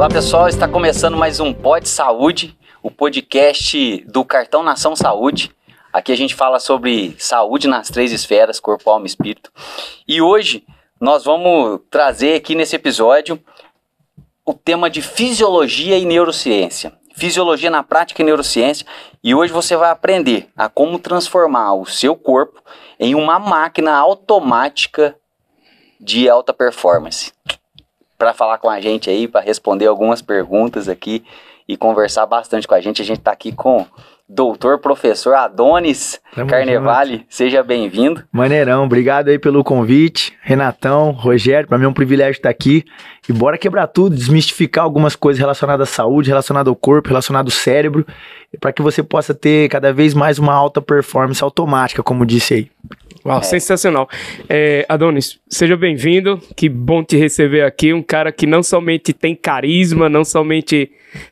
Olá pessoal, está começando mais um Pod Saúde, o podcast do Cartão Nação Saúde. Aqui a gente fala sobre saúde nas 3 esferas, corpo, alma e espírito. E hoje nós vamos trazer aqui nesse episódio o tema de fisiologia e neurociência. Fisiologia na prática e neurociência. E hoje você vai aprender a como transformar o seu corpo em uma máquina automática de alta performance. Para falar com a gente aí, para responder algumas perguntas aqui e conversar bastante com a gente está aqui com o doutor professor Adonis Carnevale. Seja bem-vindo. Maneirão, obrigado aí pelo convite. Renatão, Rogério, para mim é um privilégio estar aqui. E bora quebrar tudo, desmistificar algumas coisas relacionadas à saúde, relacionadas ao corpo, relacionadas ao cérebro, para que você possa ter cada vez mais uma alta performance automática, como disse aí. Uau, sensacional. Adonis, seja bem-vindo, que bom te receber aqui, um cara que não somente tem carisma, não somente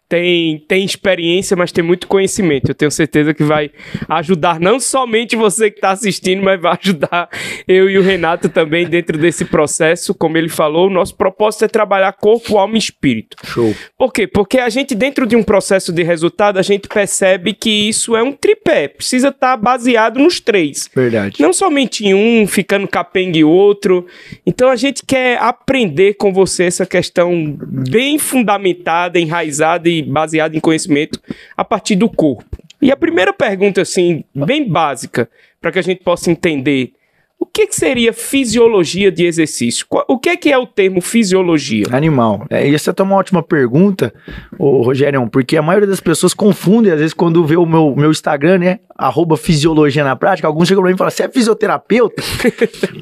tem experiência, mas tem muito conhecimento. Eu tenho certeza que vai ajudar não somente você que está assistindo, mas vai ajudar eu e o Renato também dentro desse processo. Como ele falou, o nosso propósito é trabalhar corpo, alma e espírito. Show. Por quê? Porque a gente, dentro de um processo de resultado, a gente percebe que isso é um tripé, precisa estar baseado nos 3. Verdade. Não somente em um, ficando capenga em outro. Então a gente quer aprender com você essa questão bem fundamentada, enraizada e baseada em conhecimento a partir do corpo. E a primeira pergunta, assim, bem básica, para que a gente possa entender: o que seria fisiologia de exercício? O que é o termo fisiologia? Animal. Essa é uma ótima pergunta, Rogério, porque a maioria das pessoas confunde, às vezes, quando vê o meu Instagram, né? @fisiologia na prática, alguns chegam pra mim e falam: você é fisioterapeuta?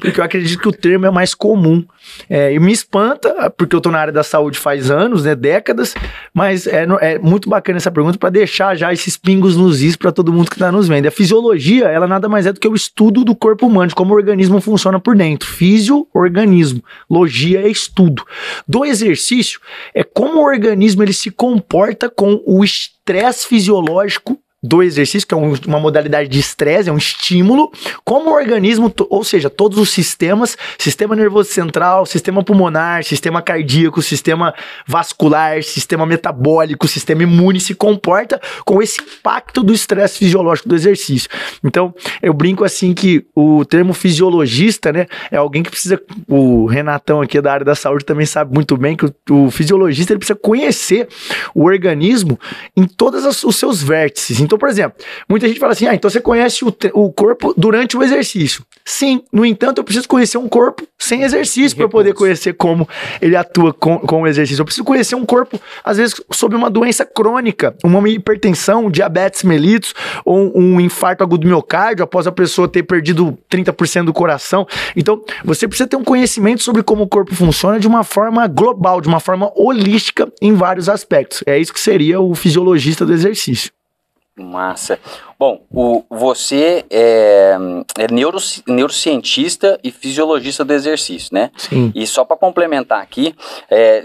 Porque eu acredito que o termo é mais comum. E me espanta, porque eu tô na área da saúde faz anos, né? Décadas, mas é muito bacana essa pergunta para deixar já esses pingos nos is para todo mundo que tá nos vendo. A fisiologia, ela nada mais é do que o estudo do corpo humano, de como o organismo funciona por dentro. Fisiologismo. Logia é estudo. Do exercício é como o organismo ele se comporta com o estresse fisiológico do exercício, que é uma modalidade de estresse, é um estímulo, como o organismo, ou seja, todos os sistemas, sistema nervoso central, sistema pulmonar, sistema cardíaco, sistema vascular, sistema metabólico, sistema imune, se comporta com esse impacto do estresse fisiológico do exercício. Então, eu brinco assim que o termo fisiologista, né, é alguém que precisa, o Renatão aqui da área da saúde também sabe muito bem que o fisiologista ele precisa conhecer o organismo em todos os seus vértices. Então, por exemplo, muita gente fala assim: então você conhece o corpo durante o exercício. Sim, no entanto, eu preciso conhecer um corpo sem exercício para poder conhecer como ele atua com o exercício. Eu preciso conhecer um corpo, às vezes, sob uma doença crônica, uma hipertensão, diabetes mellitus, ou um infarto agudo do miocárdio, após a pessoa ter perdido 30% do coração. Então, você precisa ter um conhecimento sobre como o corpo funciona de uma forma global, de uma forma holística em vários aspectos. É isso que seria o fisiologista do exercício. Massa. Bom, você é neurocientista e fisiologista do exercício, né? Sim. E só para complementar aqui,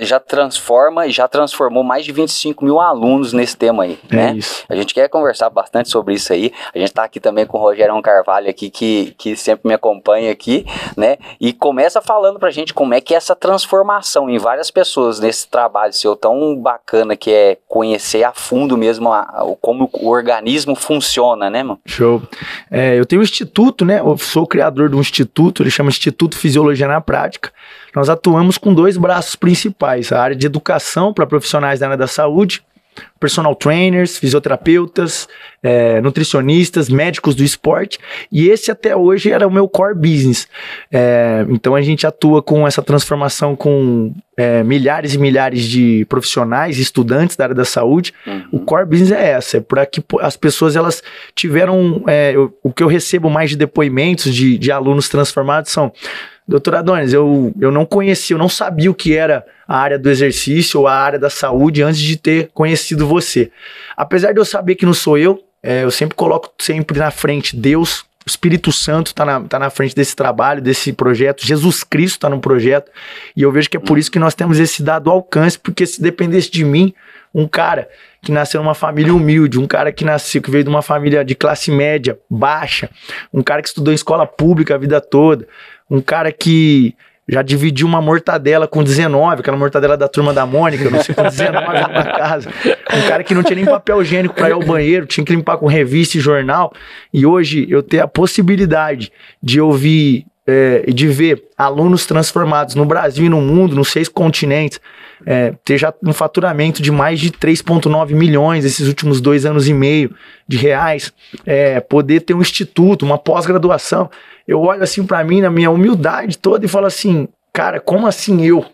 já transformou mais de 25 mil alunos nesse tema aí, né? Isso. A gente quer conversar bastante sobre isso aí. A gente tá aqui também com o Rogério Carvalho aqui, que sempre me acompanha aqui, né? E começa falando pra gente como é que é essa transformação em várias pessoas nesse trabalho seu tão bacana, que é conhecer a fundo mesmo como o organismo funciona, né, mano? Show. Eu tenho um instituto, né? Eu sou o criador de um instituto, ele chama Instituto Fisiologia na Prática. Nós atuamos com 2 braços principais: a área de educação para profissionais da área da saúde, personal trainers, fisioterapeutas, nutricionistas, médicos do esporte, e esse até hoje era o meu core business. Então a gente atua com essa transformação com milhares e milhares de profissionais e estudantes da área da saúde. O core business é para que as pessoas elas tiveram, o que eu recebo mais de depoimentos de alunos transformados são: doutor Adonis, eu não conhecia, eu não sabia o que era a área do exercício ou a área da saúde antes de ter conhecido você. Apesar de eu saber que não sou eu sempre coloco sempre na frente Deus, o Espírito Santo tá na frente desse trabalho, desse projeto, Jesus Cristo está no projeto, e eu vejo que é por isso que nós temos esse dado alcance, porque se dependesse de mim, um cara que nasceu numa família humilde, um cara que veio de uma família de classe média, baixa, um cara que estudou em escola pública a vida toda, um cara que Já dividi uma mortadela com 19, aquela mortadela da Turma da Mônica, não sei, com 19 na casa. Um cara que não tinha nem papel higiênico para ir ao banheiro, tinha que limpar com revista e jornal. E hoje eu tenho a possibilidade de ouvir e de ver alunos transformados no Brasil e no mundo, nos 6 continentes, ter já um faturamento de mais de 3,9 milhões esses últimos 2 anos e meio de reais, poder ter um instituto, uma pós-graduação. Eu olho assim para mim, na minha humildade toda, e falo assim, cara, como assim eu?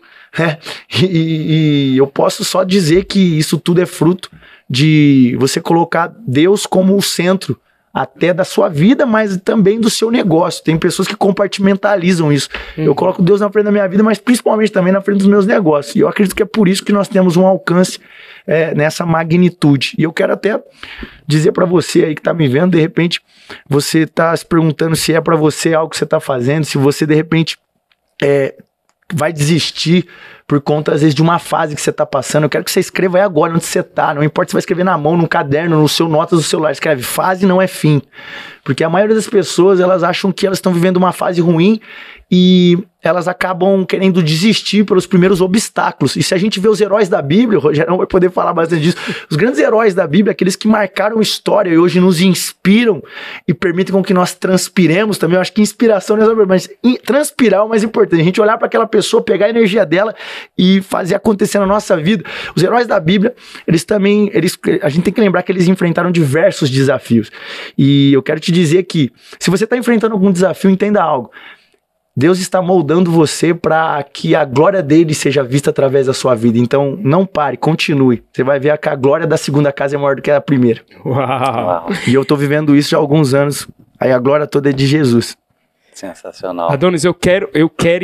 E eu posso só dizer que isso tudo é fruto de você colocar Deus como o centro até da sua vida, mas também do seu negócio. Tem pessoas que compartimentalizam isso. Eu coloco Deus na frente da minha vida, mas principalmente também na frente dos meus negócios. E eu acredito que é por isso que nós temos um alcance nessa magnitude. E eu quero até dizer para você aí que tá me vendo, de repente, você tá se perguntando se é para você algo que você tá fazendo, se você de repente vai desistir por conta, às vezes, de uma fase que você tá passando. Eu quero que você escreva aí agora, onde você tá. Não importa se vai escrever na mão, no caderno, no seu notas do celular. Escreve, fase não é fim. Porque a maioria das pessoas, elas acham que elas estão vivendo uma fase ruim e elas acabam querendo desistir pelos primeiros obstáculos. E se a gente vê os heróis da Bíblia, o Rogério vai poder falar bastante disso, os grandes heróis da Bíblia, aqueles que marcaram história e hoje nos inspiram e permitem com que nós transpiremos também. Eu acho que inspiração não é só, mas transpirar é o mais importante. A gente olhar para aquela pessoa, pegar a energia dela e fazer acontecer na nossa vida. Os heróis da Bíblia, a gente tem que lembrar que eles enfrentaram diversos desafios. E eu quero te dizer que, se você está enfrentando algum desafio, entenda algo. Deus está moldando você para que a glória dele seja vista através da sua vida. Então, não pare, continue. Você vai ver que a glória da segunda casa é maior do que a primeira. Uau! E eu estou vivendo isso já há alguns anos. Aí a glória toda é de Jesus. Sensacional. Adonis, eu quero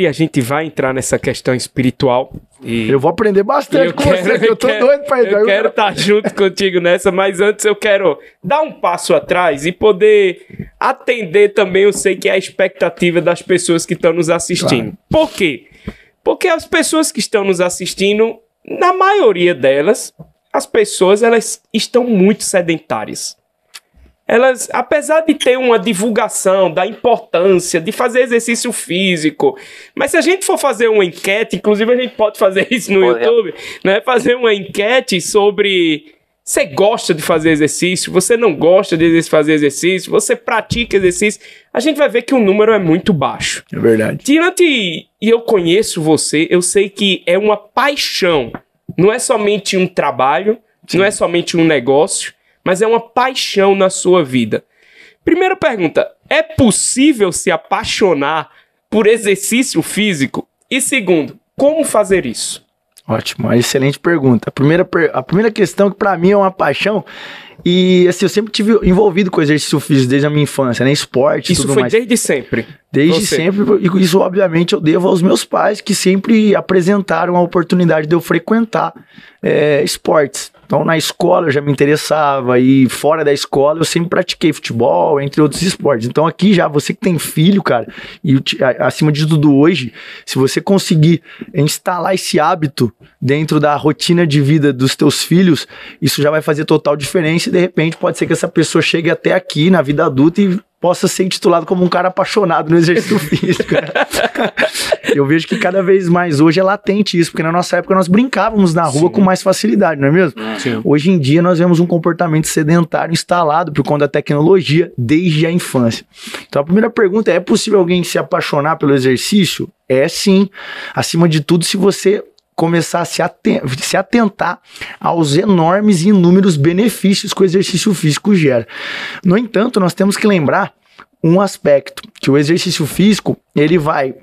e a gente vai entrar nessa questão espiritual. E eu vou aprender bastante com você, que eu tô doido pra entrar. Eu quero estar junto contigo nessa, mas antes eu quero dar um passo atrás e poder atender também, eu sei que é a expectativa das pessoas que estão nos assistindo. Claro. Por quê? Porque as pessoas que estão nos assistindo, na maioria delas, as pessoas, elas estão muito sedentárias. Elas, apesar de ter uma divulgação da importância de fazer exercício físico, mas se a gente for fazer uma enquete, inclusive a gente pode fazer isso no YouTube, né? Fazer uma enquete sobre: você gosta de fazer exercício, você não gosta de fazer exercício, você pratica exercício, a gente vai ver que o número é muito baixo. É verdade. E eu conheço você, eu sei que é uma paixão, não é somente um trabalho, sim, não é somente um negócio, mas é uma paixão na sua vida. Primeira pergunta, é possível se apaixonar por exercício físico? E segundo, como fazer isso? Ótimo, uma excelente pergunta. A primeira questão, que para mim é uma paixão, e assim, eu sempre tive envolvido com exercício físico desde a minha infância, né? Esporte e tudo mais. Isso foi desde sempre? Desde sempre, e isso obviamente eu devo aos meus pais, que sempre apresentaram a oportunidade de eu frequentar esportes. Então, na escola eu já me interessava, e fora da escola eu sempre pratiquei futebol, entre outros esportes. Então aqui já, você que tem filho, cara, e acima de tudo hoje, se você conseguir instalar esse hábito dentro da rotina de vida dos teus filhos, isso já vai fazer total diferença, e de repente pode ser que essa pessoa chegue até aqui na vida adulta e possa ser intitulado como um cara apaixonado no exercício físico. Eu vejo que cada vez mais hoje é latente isso, porque na nossa época nós brincávamos na rua, sim, com mais facilidade, não é mesmo? Sim. Hoje em dia nós vemos um comportamento sedentário instalado por conta da tecnologia desde a infância. Então a primeira pergunta é possível alguém se apaixonar pelo exercício? É sim. Acima de tudo, se você começar a se atentar aos enormes e inúmeros benefícios que o exercício físico gera. No entanto, nós temos que lembrar um aspecto, que o exercício físico, ele vai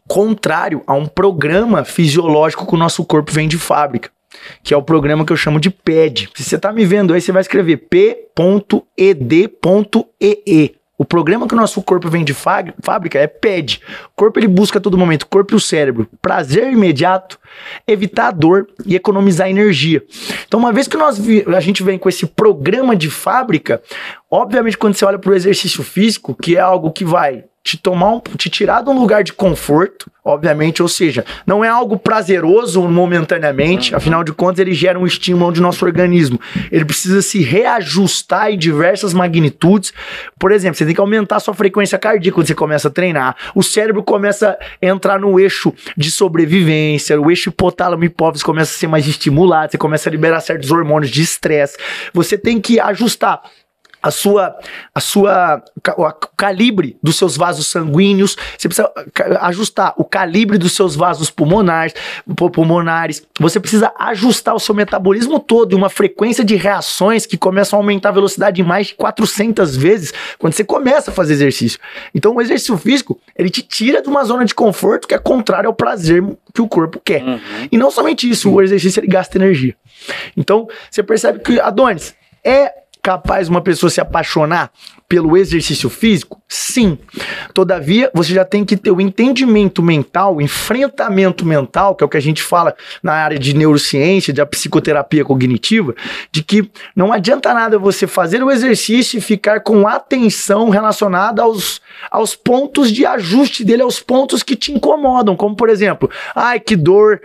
contrário a um programa fisiológico que o nosso corpo vem de fábrica, que é o programa que eu chamo de PED. Se você está me vendo aí, você vai escrever P.ed.ee. O programa que o nosso corpo vem de fábrica é PED. O corpo, ele busca a todo momento, o corpo e o cérebro, prazer imediato evitar a dor e economizar energia. Então, uma vez que a gente vem com esse programa de fábrica, obviamente quando você olha para o exercício físico, que é algo que vai te tirar de um lugar de conforto, obviamente, ou seja, não é algo prazeroso momentaneamente, afinal de contas ele gera um estímulo de nosso organismo, ele precisa se reajustar em diversas magnitudes. Por exemplo, você tem que aumentar a sua frequência cardíaca quando você começa a treinar, o cérebro começa a entrar no eixo de sobrevivência, o eixo hipotálamo e hipófise começa a ser mais estimulado, você começa a liberar certos hormônios de estresse, você tem que ajustar o calibre dos seus vasos sanguíneos, você precisa ajustar o calibre dos seus vasos pulmonares, você precisa ajustar o seu metabolismo todo e uma frequência de reações que começam a aumentar a velocidade em mais de 400 vezes quando você começa a fazer exercício. Então o exercício físico, ele te tira de uma zona de conforto que é contrário ao prazer que o corpo quer. E não somente isso, o exercício ele gasta energia. Então você percebe que, Adonis, é capaz uma pessoa se apaixonar pelo exercício físico? Sim. Todavia, você já tem que ter o entendimento mental, o enfrentamento mental, que é o que a gente fala na área de neurociência, da psicoterapia cognitiva, de que não adianta nada você fazer o exercício e ficar com atenção relacionada aos pontos de ajuste dele, aos pontos que te incomodam, como por exemplo, ai que dor,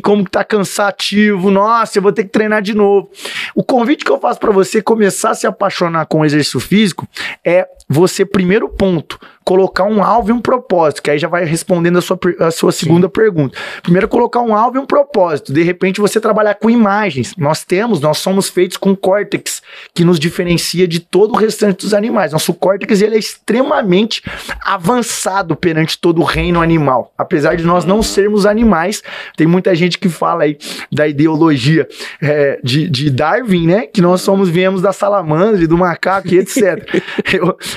como que tá cansativo, nossa, eu vou ter que treinar de novo. O convite que eu faço para você começar a se apaixonar com o exercício físico é você, primeiro ponto, colocar um alvo e um propósito, que aí já vai respondendo a sua segunda pergunta. Primeiro, colocar um alvo e um propósito. De repente, você trabalhar com imagens. Nós somos feitos com córtex, que nos diferencia de todo o restante dos animais. Nosso córtex, ele é extremamente avançado perante todo o reino animal. Apesar de nós não sermos animais, tem muita gente que fala aí da ideologia de Darwin, né? Que nós viemos da salamandra, do macaco e etc.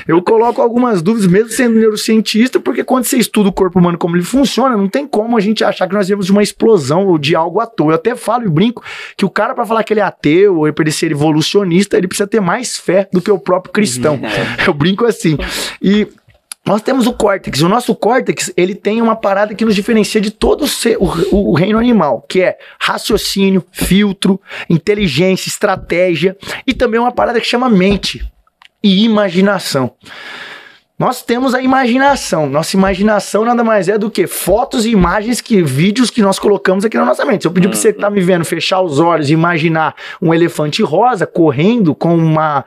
Eu coloco algumas dúvidas, mesmo sendo neurocientista, porque quando você estuda o corpo humano, como ele funciona, não tem como a gente achar que nós viemos de uma explosão ou de algo à toa. Eu até falo e brinco que o cara, para falar que ele é ateu ou para ele ser evolucionista, ele precisa ter mais fé do que o próprio cristão. Eu brinco assim. E nós temos o córtex. O nosso córtex, ele tem uma parada que nos diferencia de todo o reino animal, que é raciocínio, filtro, inteligência, estratégia e também uma parada que chama mente e imaginação. Nós temos a imaginação. Nossa imaginação nada mais é do que fotos e imagens, vídeos que nós colocamos aqui na nossa mente. Se eu pedir pra você que tá me vendo fechar os olhos e imaginar um elefante rosa correndo com uma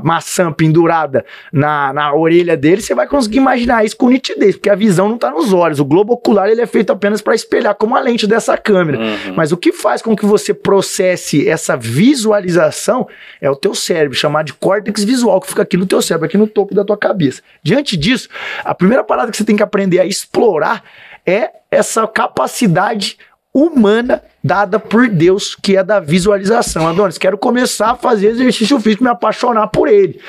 maçã pendurada na orelha dele, você vai conseguir imaginar isso com nitidez, porque a visão não tá nos olhos. O globo ocular, ele é feito apenas para espelhar como a lente dessa câmera. Mas o que faz com que você processe essa visualização é o teu cérebro, chamado de córtex visual, que fica aqui no teu cérebro, aqui no topo da tua cabeça. Diante disso, a primeira parada que você tem que aprender a explorar é essa capacidade humana dada por Deus, que é da visualização. Adonis, quero começar a fazer exercício físico, me apaixonar por ele.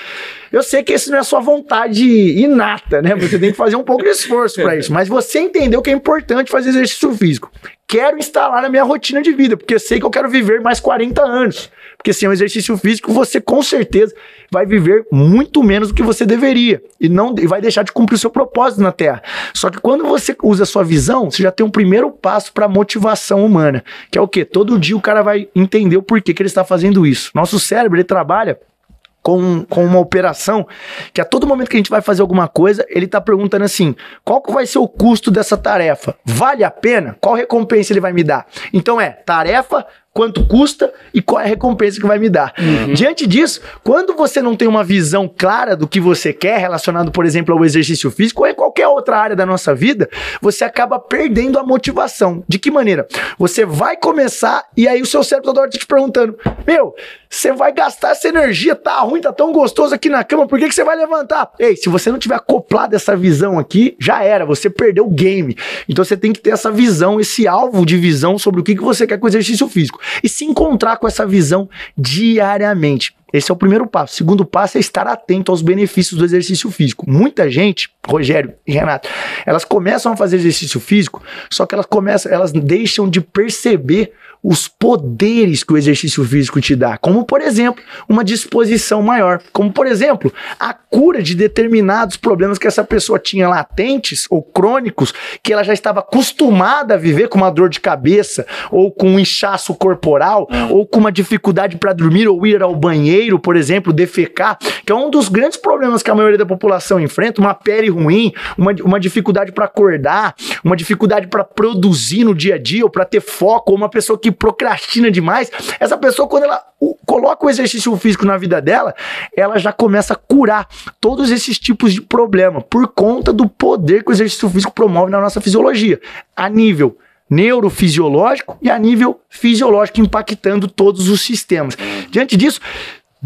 Eu sei que esse não é a sua vontade inata, né? Você tem que fazer um pouco de esforço para isso, mas você entendeu que é importante fazer exercício físico. Quero instalar na minha rotina de vida, porque eu sei que eu quero viver mais 40 anos. Porque sem o exercício físico, você com certeza vai viver muito menos do que você deveria. E vai deixar de cumprir o seu propósito na Terra. Só que quando você usa a sua visão, você já tem um primeiro passo para a motivação humana. Que é o quê? Todo dia o cara vai entender o porquê que ele está fazendo isso. Nosso cérebro, ele trabalha com uma operação que a todo momento que a gente vai fazer alguma coisa, ele tá perguntando assim, qual que vai ser o custo dessa tarefa? Vale a pena? Qual recompensa ele vai me dar? Então tarefa, quanto custa e qual é a recompensa que vai me dar. Diante disso, quando você não tem uma visão clara do que você quer, relacionado, por exemplo, ao exercício físico ou em qualquer outra área da nossa vida, você acaba perdendo a motivação. De que maneira? Você vai começar e aí o seu cérebro toda hora tá te perguntando, você vai gastar essa energia, tá ruim, tá tão gostoso aqui na cama, por que você vai levantar? Ei, se você não tiver acoplado essa visão aqui, já era, você perdeu o game. Então você tem que ter essa visão, esse alvo de visão sobre o que você quer com o exercício físico. E se encontrar com essa visão diariamente. Esse é o primeiro passo. O segundo passo é estar atento aos benefícios do exercício físico. Muita gente, Rogério e Renato, elas começam a fazer exercício físico, só que elas deixam de perceber os poderes que o exercício físico te dá, como por exemplo, uma disposição maior, como por exemplo, a cura de determinados problemas que essa pessoa tinha latentes ou crônicos, que ela já estava acostumada a viver com uma dor de cabeça, ou com um inchaço corporal, ou com uma dificuldade para dormir, ou ir ao banheiro, por exemplo, defecar, que é um dos grandes problemas que a maioria da população enfrenta, uma pele ruim, uma dificuldade para acordar, uma dificuldade para produzir no dia a dia, ou para ter foco, ou uma pessoa que procrastina demais. Essa pessoa, quando ela coloca o exercício físico na vida dela, ela já começa a curar todos esses tipos de problema, por conta do poder que o exercício físico promove na nossa fisiologia, a nível neurofisiológico e a nível fisiológico, impactando todos os sistemas. Diante disso,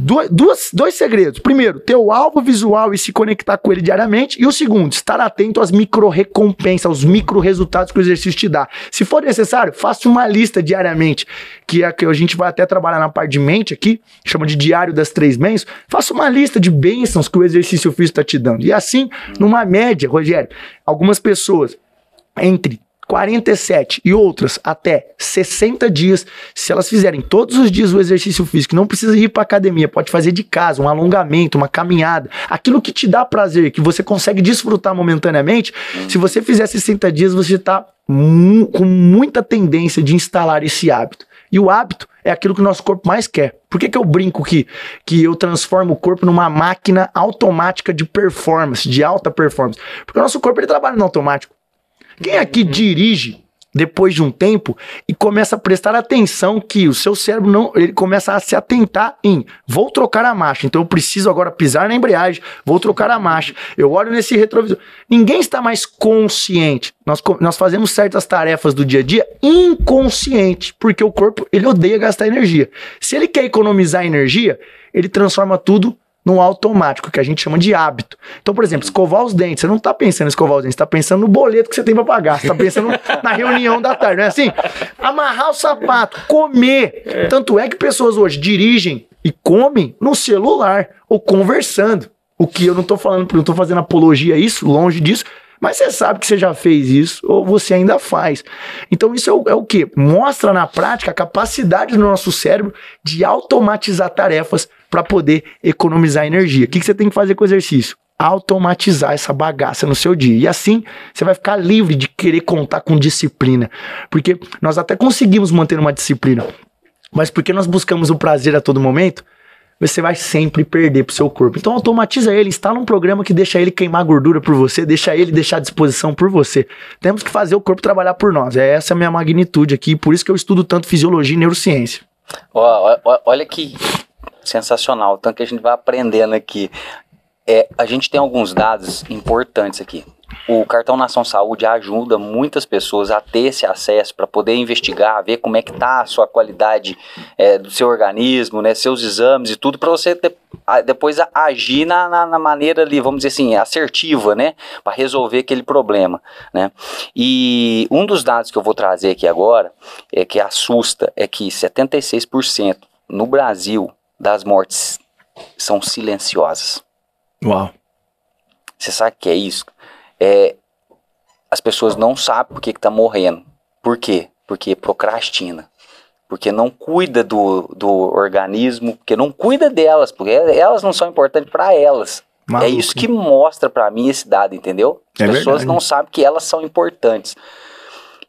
dois segredos. Primeiro, ter o alvo visual e se conectar com ele diariamente. E o segundo, estar atento às micro-recompensas, aos micro-resultados que o exercício te dá. Se for necessário, faça uma lista diariamente, que é que a gente vai até trabalhar na parte de mente aqui, chama de diário das 3 bênçãos. Faça uma lista de bênçãos que o exercício físico está te dando. E assim, numa média, Rogério, algumas pessoas entre 47 e outras até 60 dias, se elas fizerem todos os dias o exercício físico, não precisa ir para academia, pode fazer de casa, um alongamento, uma caminhada, aquilo que te dá prazer, que você consegue desfrutar momentaneamente, se você fizer 60 dias, você está com muita tendência de instalar esse hábito. E o hábito é aquilo que o nosso corpo mais quer. Por que eu brinco que eu transformo o corpo numa máquina automática de performance, de alta performance? Porque o nosso corpo ele trabalha no automático. Quem aqui dirige depois de um tempo e começa a prestar atenção que o seu cérebro não, ele começa a se atentar em vou trocar a marcha, então eu preciso agora pisar na embreagem, vou trocar a marcha, eu olho nesse retrovisor. Ninguém está mais consciente. Nós fazemos certas tarefas do dia a dia inconsciente, porque o corpo ele odeia gastar energia. Se ele quer economizar energia, ele transforma tudo no automático, que a gente chama de hábito. Então, por exemplo, escovar os dentes. Você não tá pensando em escovar os dentes, você tá pensando no boleto que você tem pra pagar. Você tá pensando na reunião da tarde, não é assim? Amarrar o sapato, comer. Tanto é que pessoas hoje dirigem e comem no celular ou conversando. O que eu não tô falando, não tô fazendo apologia a isso, longe disso, mas você sabe que você já fez isso ou você ainda faz. Então isso é o quê? Mostra na prática a capacidade do nosso cérebro de automatizar tarefas para poder economizar energia. O que você tem que fazer com o exercício? Automatizar essa bagaça no seu dia. E assim, você vai ficar livre de querer contar com disciplina. Porque nós até conseguimos manter uma disciplina, mas porque nós buscamos o prazer a todo momento, você vai sempre perder pro seu corpo. Então automatiza ele, instala um programa que deixa ele queimar gordura por você, deixa ele deixar à disposição por você. Temos que fazer o corpo trabalhar por nós. Essa é a minha magnitude aqui, por isso que eu estudo tanto fisiologia e neurociência. Olha que sensacional, tanto que a gente vai aprendendo aqui. A gente tem alguns dados importantes aqui. O Cartão Nação Saúde ajuda muitas pessoas a ter esse acesso para poder investigar, ver como é que está a sua qualidade do seu organismo, né, seus exames e tudo, para você depois agir na maneira ali, vamos dizer assim, assertiva, né, para resolver aquele problema, né. E um dos dados que eu vou trazer aqui agora, que assusta, é que 76% no Brasil das mortes são silenciosas. Uau! Você sabe o que é isso? As pessoas não sabem por que tá morrendo. Por quê? Porque procrastina. Porque não cuida do organismo, porque não cuida delas, porque elas não são importantes para elas. Maluco. É isso que mostra para mim esse dado, entendeu? As pessoas verdade. Não sabem que elas são importantes.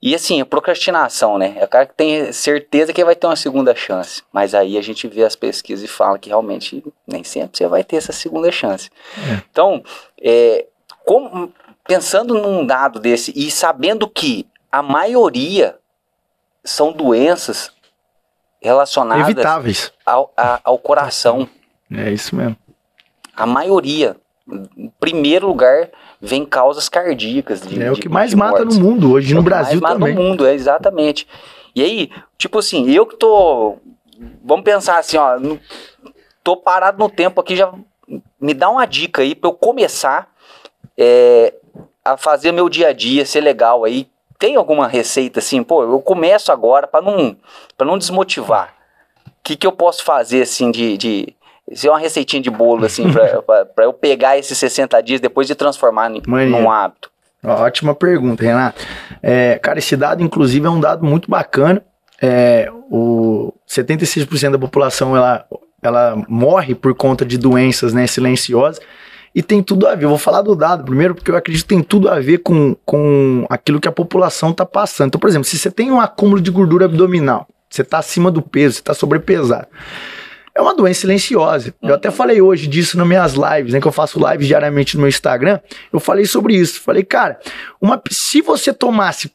E assim, a procrastinação, né? É o cara que tem certeza que vai ter uma segunda chance. Mas aí a gente vê as pesquisas e fala que realmente nem sempre você vai ter essa segunda chance. Então, pensando num dado desse e sabendo que a maioria são doenças relacionadas evitáveis ao coração. É isso mesmo. A maioria, em primeiro lugar, vem causas cardíacas. O que mais mata no mundo hoje, no Brasil também. Mais mata no mundo, exatamente. E aí, tipo assim, eu que tô... Vamos pensar assim, ó, tô parado no tempo aqui, já me dá uma dica aí pra eu começar a fazer meu dia a dia ser legal aí. Tem alguma receita assim? Pô, eu começo agora pra não desmotivar. O que eu posso fazer assim Se é uma receitinha de bolo, assim, pra eu pegar esses 60 dias depois de transformar num hábito. Ótima pergunta, Renato. Cara, esse dado, inclusive, é um dado muito bacana. O 76% da população, ela morre por conta de doenças, né, silenciosas. E tem tudo a ver, eu vou falar do dado primeiro, porque eu acredito que tem tudo a ver com aquilo que a população está passando. Então, por exemplo, se você tem um acúmulo de gordura abdominal, você está acima do peso, você está sobrepesado, é uma doença silenciosa. Eu até falei hoje disso nas minhas lives, né, que eu faço lives diariamente no meu Instagram, eu falei sobre isso. Falei, cara, se você tomasse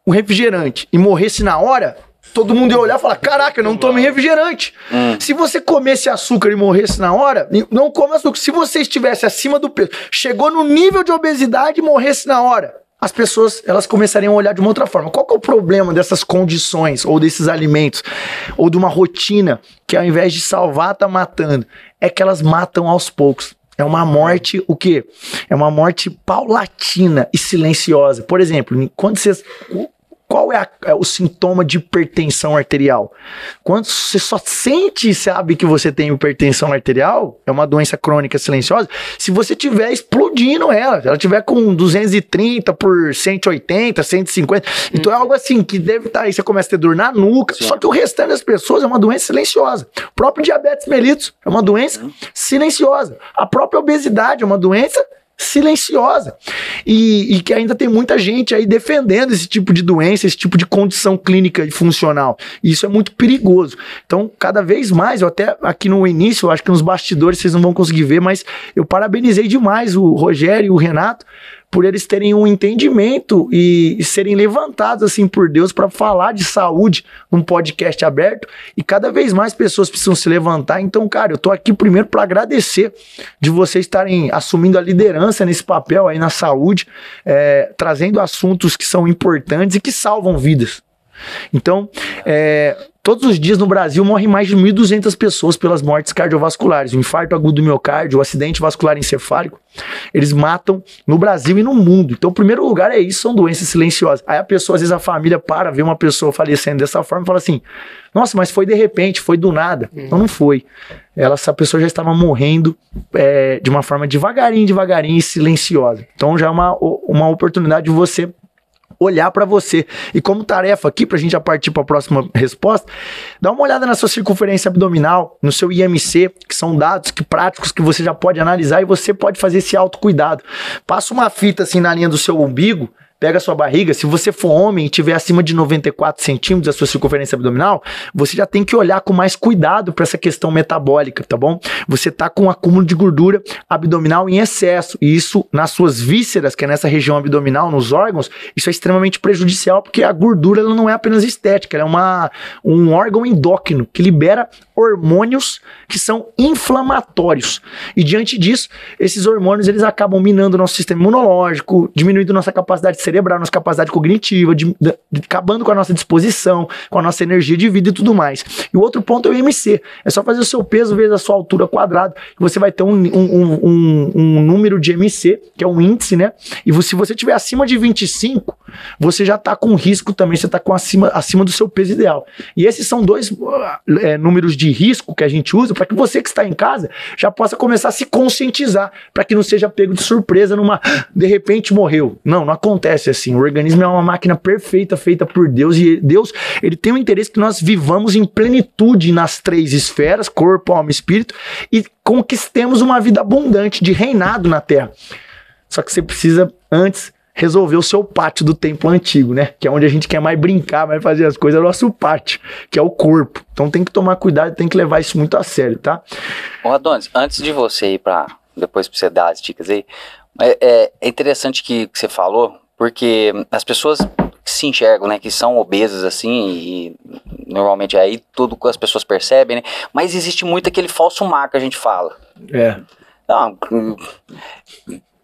um refrigerante e morresse na hora, todo mundo ia olhar e falar, caraca, não tome refrigerante. Se você comesse açúcar e morresse na hora, não come açúcar. Se você estivesse acima do peso, chegou no nível de obesidade e morresse na hora, as pessoas, elas começariam a olhar de uma outra forma. Qual que é o problema dessas condições, ou desses alimentos, ou de uma rotina que ao invés de salvar, tá matando? É que elas matam aos poucos. É uma morte, o quê? É uma morte paulatina e silenciosa. Por exemplo, quando vocês... Qual é o sintoma de hipertensão arterial? Quando você só sente e sabe que você tem hipertensão arterial, é uma doença crônica silenciosa, se você estiver explodindo ela estiver com 230 por 180, 150, então é algo assim que deve estar aí, você começa a ter dor na nuca, só que o restante das pessoas é uma doença silenciosa. O próprio diabetes mellitus é uma doença silenciosa. A própria obesidade é uma doença silenciosa, e que ainda tem muita gente aí defendendo esse tipo de doença, esse tipo de condição clínica e funcional, e isso é muito perigoso. Então, cada vez mais, eu até aqui no início, eu acho que nos bastidores vocês não vão conseguir ver, mas eu parabenizei demais o Rogério e o Renato por eles terem um entendimento e serem levantados assim por Deus para falar de saúde num podcast aberto, e cada vez mais pessoas precisam se levantar. Então, cara, eu tô aqui primeiro para agradecer de vocês estarem assumindo a liderança nesse papel aí na saúde, trazendo assuntos que são importantes e que salvam vidas. Então, todos os dias no Brasil morrem mais de 1.200 pessoas pelas mortes cardiovasculares. O infarto agudo do miocárdio, o acidente vascular encefálico, eles matam no Brasil e no mundo. Então, o primeiro lugar é isso, são doenças silenciosas. Aí a pessoa, às vezes a família vê uma pessoa falecendo dessa forma e fala assim, nossa, mas foi de repente, foi do nada. Então não foi. Essa pessoa já estava morrendo de uma forma devagarinho e silenciosa. Então já é uma oportunidade de você olhar para você. E como tarefa aqui, pra gente já partir para a próxima resposta, dá uma olhada na sua circunferência abdominal, no seu IMC, que são dados práticos que você já pode analisar, e você pode fazer esse autocuidado. Passa uma fita assim na linha do seu umbigo, pega a sua barriga, se você for homem e tiver acima de 94 centímetros a sua circunferência abdominal, você já tem que olhar com mais cuidado para essa questão metabólica, tá bom? Você tá com um acúmulo de gordura abdominal em excesso, e isso nas suas vísceras, que é nessa região abdominal, nos órgãos, isso é extremamente prejudicial, porque a gordura ela não é apenas estética, ela é um órgão endócrino que libera hormônios que são inflamatórios. E diante disso, esses hormônios eles acabam minando o nosso sistema imunológico, diminuindo nossa capacidade cerebral, nossa capacidade cognitiva, acabando com a nossa disposição, com a nossa energia de vida e tudo mais. E o outro ponto é o IMC. É só fazer o seu peso vezes a sua altura quadrada, que você vai ter um número de IMC, que é um índice, né? E se você tiver acima de 25, você já está com risco também, você está acima do seu peso ideal. E esses são dois números de risco que a gente usa para que você que está em casa já possa começar a se conscientizar, para que não seja pego de surpresa de repente morreu. Não acontece assim. O organismo é uma máquina perfeita, feita por Deus, e Deus, ele tem o interesse que nós vivamos em plenitude nas 3 esferas, corpo, alma e espírito, e conquistemos uma vida abundante de reinado na Terra. Só que você precisa antes resolver o seu pátio do templo antigo, né? Que é onde a gente quer mais brincar, mais fazer as coisas, é o nosso pátio, que é o corpo. Então tem que tomar cuidado, tem que levar isso muito a sério, tá? Ô Adonis, antes de você ir depois pra você dar as dicas aí, é interessante que você falou, porque as pessoas que se enxergam, né, que são obesas assim, e normalmente aí tudo que as pessoas percebem, né? Mas existe muito aquele falso mar que a gente fala. Não,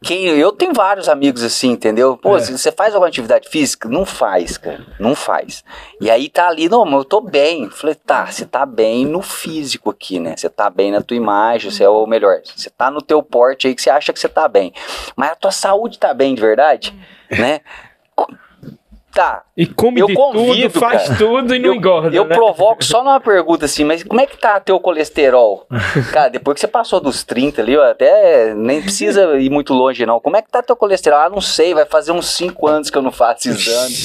eu tenho vários amigos assim, entendeu? Pô, se você faz alguma atividade física, não faz, cara, não faz. E aí tá ali, não, mas eu tô bem. Eu falei, tá, você tá bem no físico aqui, né? Você tá bem na tua imagem, você é o melhor. Você tá no teu porte aí que você acha que você tá bem. Mas a tua saúde tá bem de verdade, né? tá? E come Eu de convido, tudo, faz cara. tudo e não engorda, Eu né? provoco só numa pergunta assim, mas como é que tá teu colesterol? Cara, depois que você passou dos 30 ali, ó, até nem precisa ir muito longe não. Como é que tá teu colesterol? Ah, não sei, vai fazer uns 5 anos que eu não faço exame.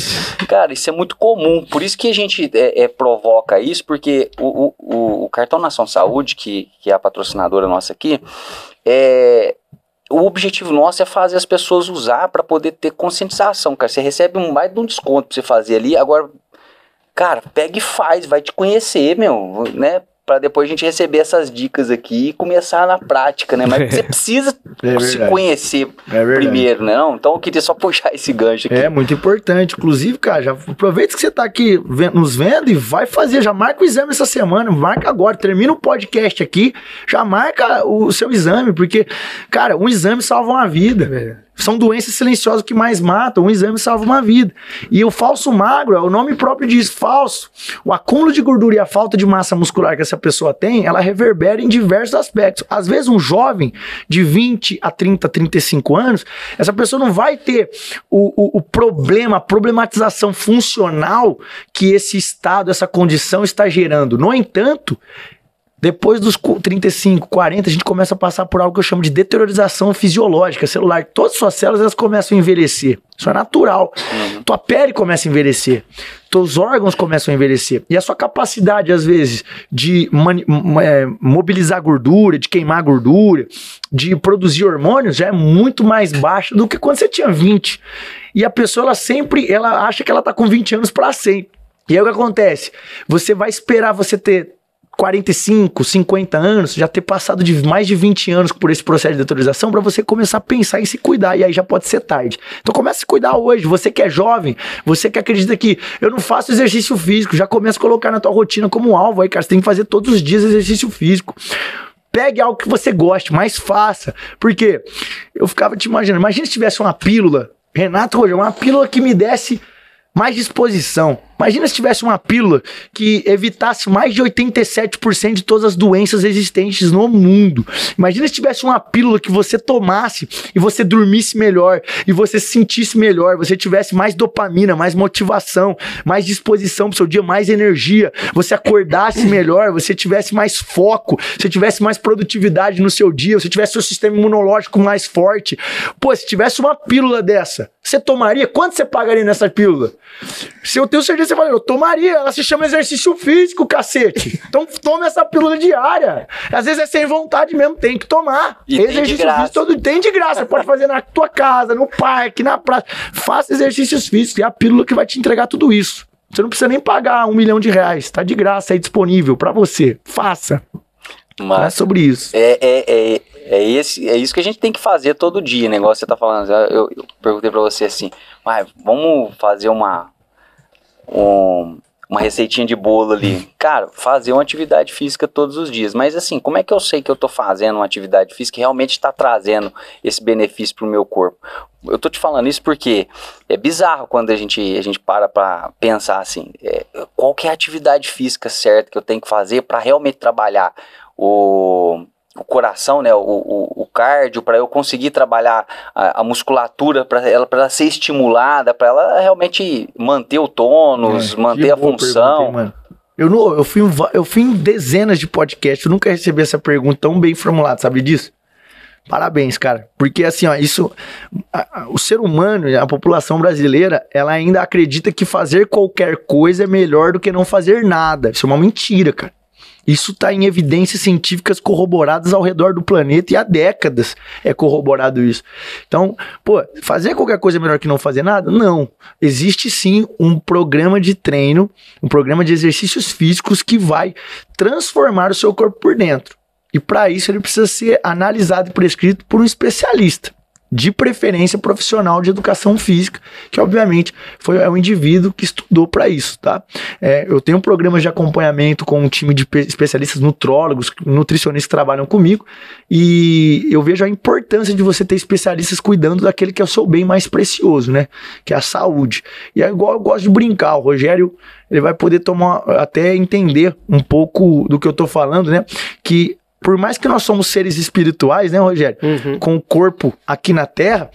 Cara, isso é muito comum. Por isso que a gente provoca isso, porque o Cartão Nação Saúde, que é a patrocinadora nossa aqui, o objetivo nosso é fazer as pessoas usar para poder ter conscientização, cara. Você recebe mais de um desconto pra você fazer ali. Agora, cara, pega e faz, vai te conhecer, meu, né? Pra depois a gente receber essas dicas aqui e começar na prática, né? Mas você precisa se conhecer primeiro, né? Não? Então eu queria só puxar esse gancho aqui. É muito importante. Inclusive, cara, já aproveita que você tá aqui nos vendo e vai fazer. Já marca o exame essa semana. Marca agora. Termina o podcast aqui. Já marca o seu exame. Porque, cara, um exame salva uma vida, velho. São doenças silenciosas que mais matam. Um exame salva uma vida. E o falso magro, o nome próprio diz falso. O acúmulo de gordura e a falta de massa muscular que essa pessoa tem, ela reverbera em diversos aspectos. Às vezes um jovem de 20 a 30, 35 anos, essa pessoa não vai ter o problema, a problematização funcional que esse estado, essa condição está gerando. No entanto, depois dos 35, 40, a gente começa a passar por algo que eu chamo de deteriorização fisiológica celular. Todas as suas células elas começam a envelhecer. Isso é natural. Tua pele começa a envelhecer. Teus órgãos começam a envelhecer. E a sua capacidade, às vezes, de mobilizar gordura, de queimar gordura, de produzir hormônios, já é muito mais baixa do que quando você tinha 20. E a pessoa, ela acha que ela tá com 20 anos para sempre. E aí o que acontece? Você vai esperar você ter 45, 50 anos, já ter passado de mais de 20 anos por esse processo de deteriorização para você começar a pensar em se cuidar, e aí já pode ser tarde. Então comece a se cuidar hoje, você que é jovem, você que acredita que eu não faço exercício físico, já começa a colocar na tua rotina como alvo aí, cara, você tem que fazer todos os dias exercício físico. Pegue algo que você goste, mas faça, porque eu ficava te imaginando, imagina se tivesse uma pílula, Renato Rogério, uma pílula que me desse mais disposição. Imagina se tivesse uma pílula que evitasse mais de 87% de todas as doenças existentes no mundo. Imagina se tivesse uma pílula que você tomasse e você dormisse melhor, e você se sentisse melhor, você tivesse mais dopamina, mais motivação, mais disposição pro seu dia, mais energia, você acordasse melhor, você tivesse mais foco, você tivesse mais produtividade no seu dia, você tivesse seu sistema imunológico mais forte. Pô, se tivesse uma pílula dessa, você tomaria? Quanto você pagaria nessa pílula? Se eu tenho certeza, você fala, eu tomaria, ela se chama exercício físico, cacete. Então toma essa pílula diária. Às vezes é sem vontade mesmo, tem que tomar. E exercício físico todo tem de graça. Você pode fazer na tua casa, no parque, na praça. Faça exercícios físicos, é a pílula que vai te entregar tudo isso. Você não precisa nem pagar R$1 milhão, tá de graça aí disponível pra você. Faça. Mas é sobre isso. É isso que a gente tem que fazer todo dia, negócio que você tá falando. Eu perguntei pra você assim, mas vamos fazer uma receitinha de bolo ali. Cara, fazer uma atividade física todos os dias. Mas assim, como é que eu sei que eu tô fazendo uma atividade física que realmente tá trazendo esse benefício pro meu corpo? Eu tô te falando isso porque é bizarro quando a gente para pra pensar assim, qual que é a atividade física certa que eu tenho que fazer para realmente trabalhar o coração, né, o cardio, para eu conseguir trabalhar a musculatura, para ela ser estimulada, para ela realmente manter o tônus, manter a função. Pergunta, eu fui em dezenas de podcasts, eu nunca recebi essa pergunta tão bem formulada, sabe disso? Parabéns, cara, porque assim, ó, o ser humano, a população brasileira, ela ainda acredita que fazer qualquer coisa é melhor do que não fazer nada. Isso é uma mentira, cara. Isso está em evidências científicas corroboradas ao redor do planeta e há décadas é corroborado isso. Então, pô, fazer qualquer coisa é melhor que não fazer nada? Não. Existe sim um programa de treino, um programa de exercícios físicos que vai transformar o seu corpo por dentro. E para isso ele precisa ser analisado e prescrito por um especialista. De preferência profissional de educação física, que obviamente é um indivíduo que estudou para isso, tá? Eu tenho programas de acompanhamento com um time de especialistas nutrólogos, nutricionistas que trabalham comigo, e eu vejo a importância de você ter especialistas cuidando daquele que é o seu bem mais precioso, né? Que é a saúde. E é igual eu gosto de brincar, o Rogério, ele vai poder até entender um pouco do que eu tô falando, né? Que por mais que nós somos seres espirituais, né, Rogério? Uhum. Com o corpo aqui na Terra,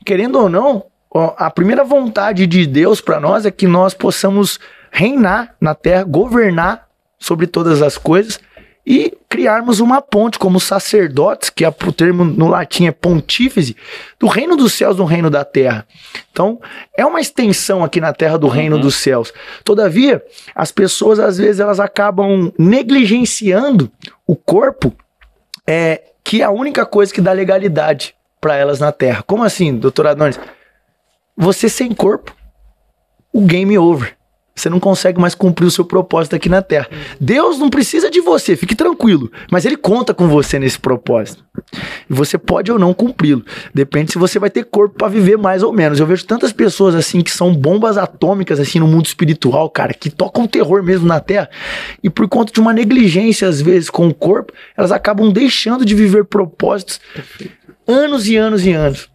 querendo ou não, a primeira vontade de Deus para nós é que nós possamos reinar na terra, governar sobre todas as coisas e criarmos uma ponte como sacerdotes, que o termo no latim é pontífice, do reino dos céus no reino da terra. Então, é uma extensão aqui na terra do reino dos céus. Todavia, as pessoas, às vezes, elas acabam negligenciando o corpo, que é a única coisa que dá legalidade para elas na terra. Como assim, doutor Adonis? Você sem corpo, o game over. Você não consegue mais cumprir o seu propósito aqui na Terra. Deus não precisa de você, fique tranquilo. Mas Ele conta com você nesse propósito. E você pode ou não cumpri-lo. Depende se você vai ter corpo para viver mais ou menos. Eu vejo tantas pessoas assim que são bombas atômicas assim no mundo espiritual, cara, que tocam terror mesmo na Terra. E por conta de uma negligência, às vezes, com o corpo, elas acabam deixando de viver propósitos anos e anos e anos.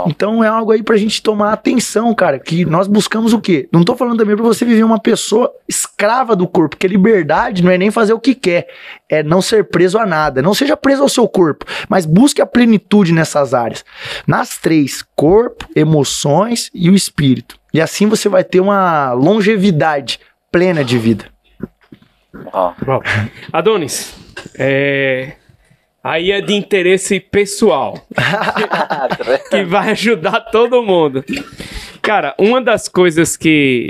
Então é algo aí pra gente tomar atenção, cara, que nós buscamos o quê? Não tô falando também pra você viver uma pessoa escrava do corpo, porque liberdade não é nem fazer o que quer, é não ser preso a nada. Não seja preso ao seu corpo, mas busque a plenitude nessas áreas. Nas três, corpo, emoções e o espírito. E assim você vai ter uma longevidade plena de vida. Adonis, aí é de interesse pessoal, que vai ajudar todo mundo. Cara, uma das coisas que,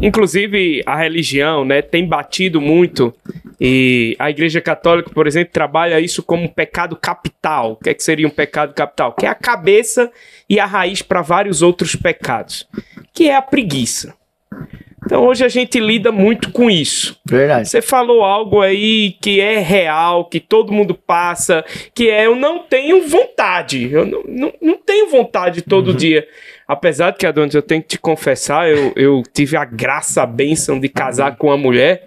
inclusive, a religião, né, tem batido muito, e a Igreja Católica, por exemplo, trabalha isso como um pecado capital. O que é que seria um pecado capital? Que é a cabeça e a raiz para vários outros pecados, que é a preguiça. Então hoje a gente lida muito com isso. Verdade. Você falou algo aí que é real, que todo mundo passa, que é eu não tenho vontade. Eu não tenho vontade todo dia. Apesar de que, Adonis, eu tenho que te confessar, eu tive a graça, a bênção de casar com uma mulher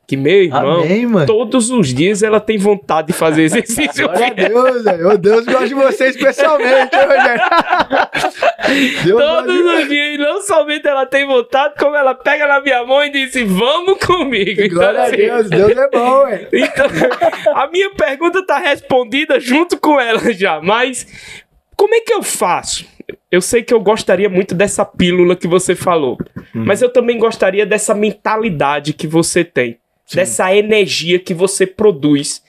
que, meu irmão, amém, todos os dias ela tem vontade de fazer exercício. Glória a Deus, velho. O Deus gosta de você especialmente, hein, Rogério? Todos os dias, e não somente ela tem vontade, como ela pega na minha mão e diz, vamos comigo. Glória então, a Deus, Deus é bom, velho. Então, a minha pergunta tá respondida junto com ela já, mas como é que eu faço? Eu sei que eu gostaria muito dessa pílula que você falou, mas eu também gostaria dessa mentalidade que você tem. Sim. Dessa energia que você produz.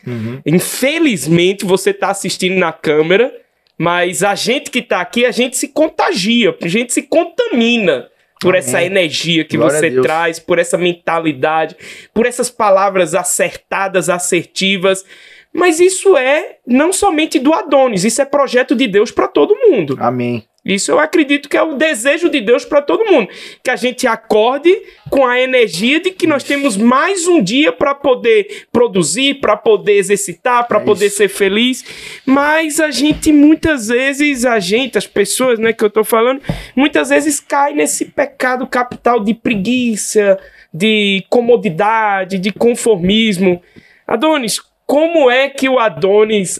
Infelizmente, você tá assistindo na câmera, mas a gente que tá aqui, a gente se contagia, a gente se contamina por essa energia que Glória você traz, por essa mentalidade, por essas palavras acertadas, assertivas. Mas isso é não somente do Adonis, isso é projeto de Deus para todo mundo. Amém. Isso eu acredito que é o desejo de Deus para todo mundo. Que a gente acorde com a energia de que nós temos mais um dia para poder produzir, para poder exercitar, para poder ser feliz. Mas a gente muitas vezes, as pessoas, né, que eu tô falando, muitas vezes cai nesse pecado capital de preguiça, de comodidade, de conformismo. Adonis, como é que o Adonis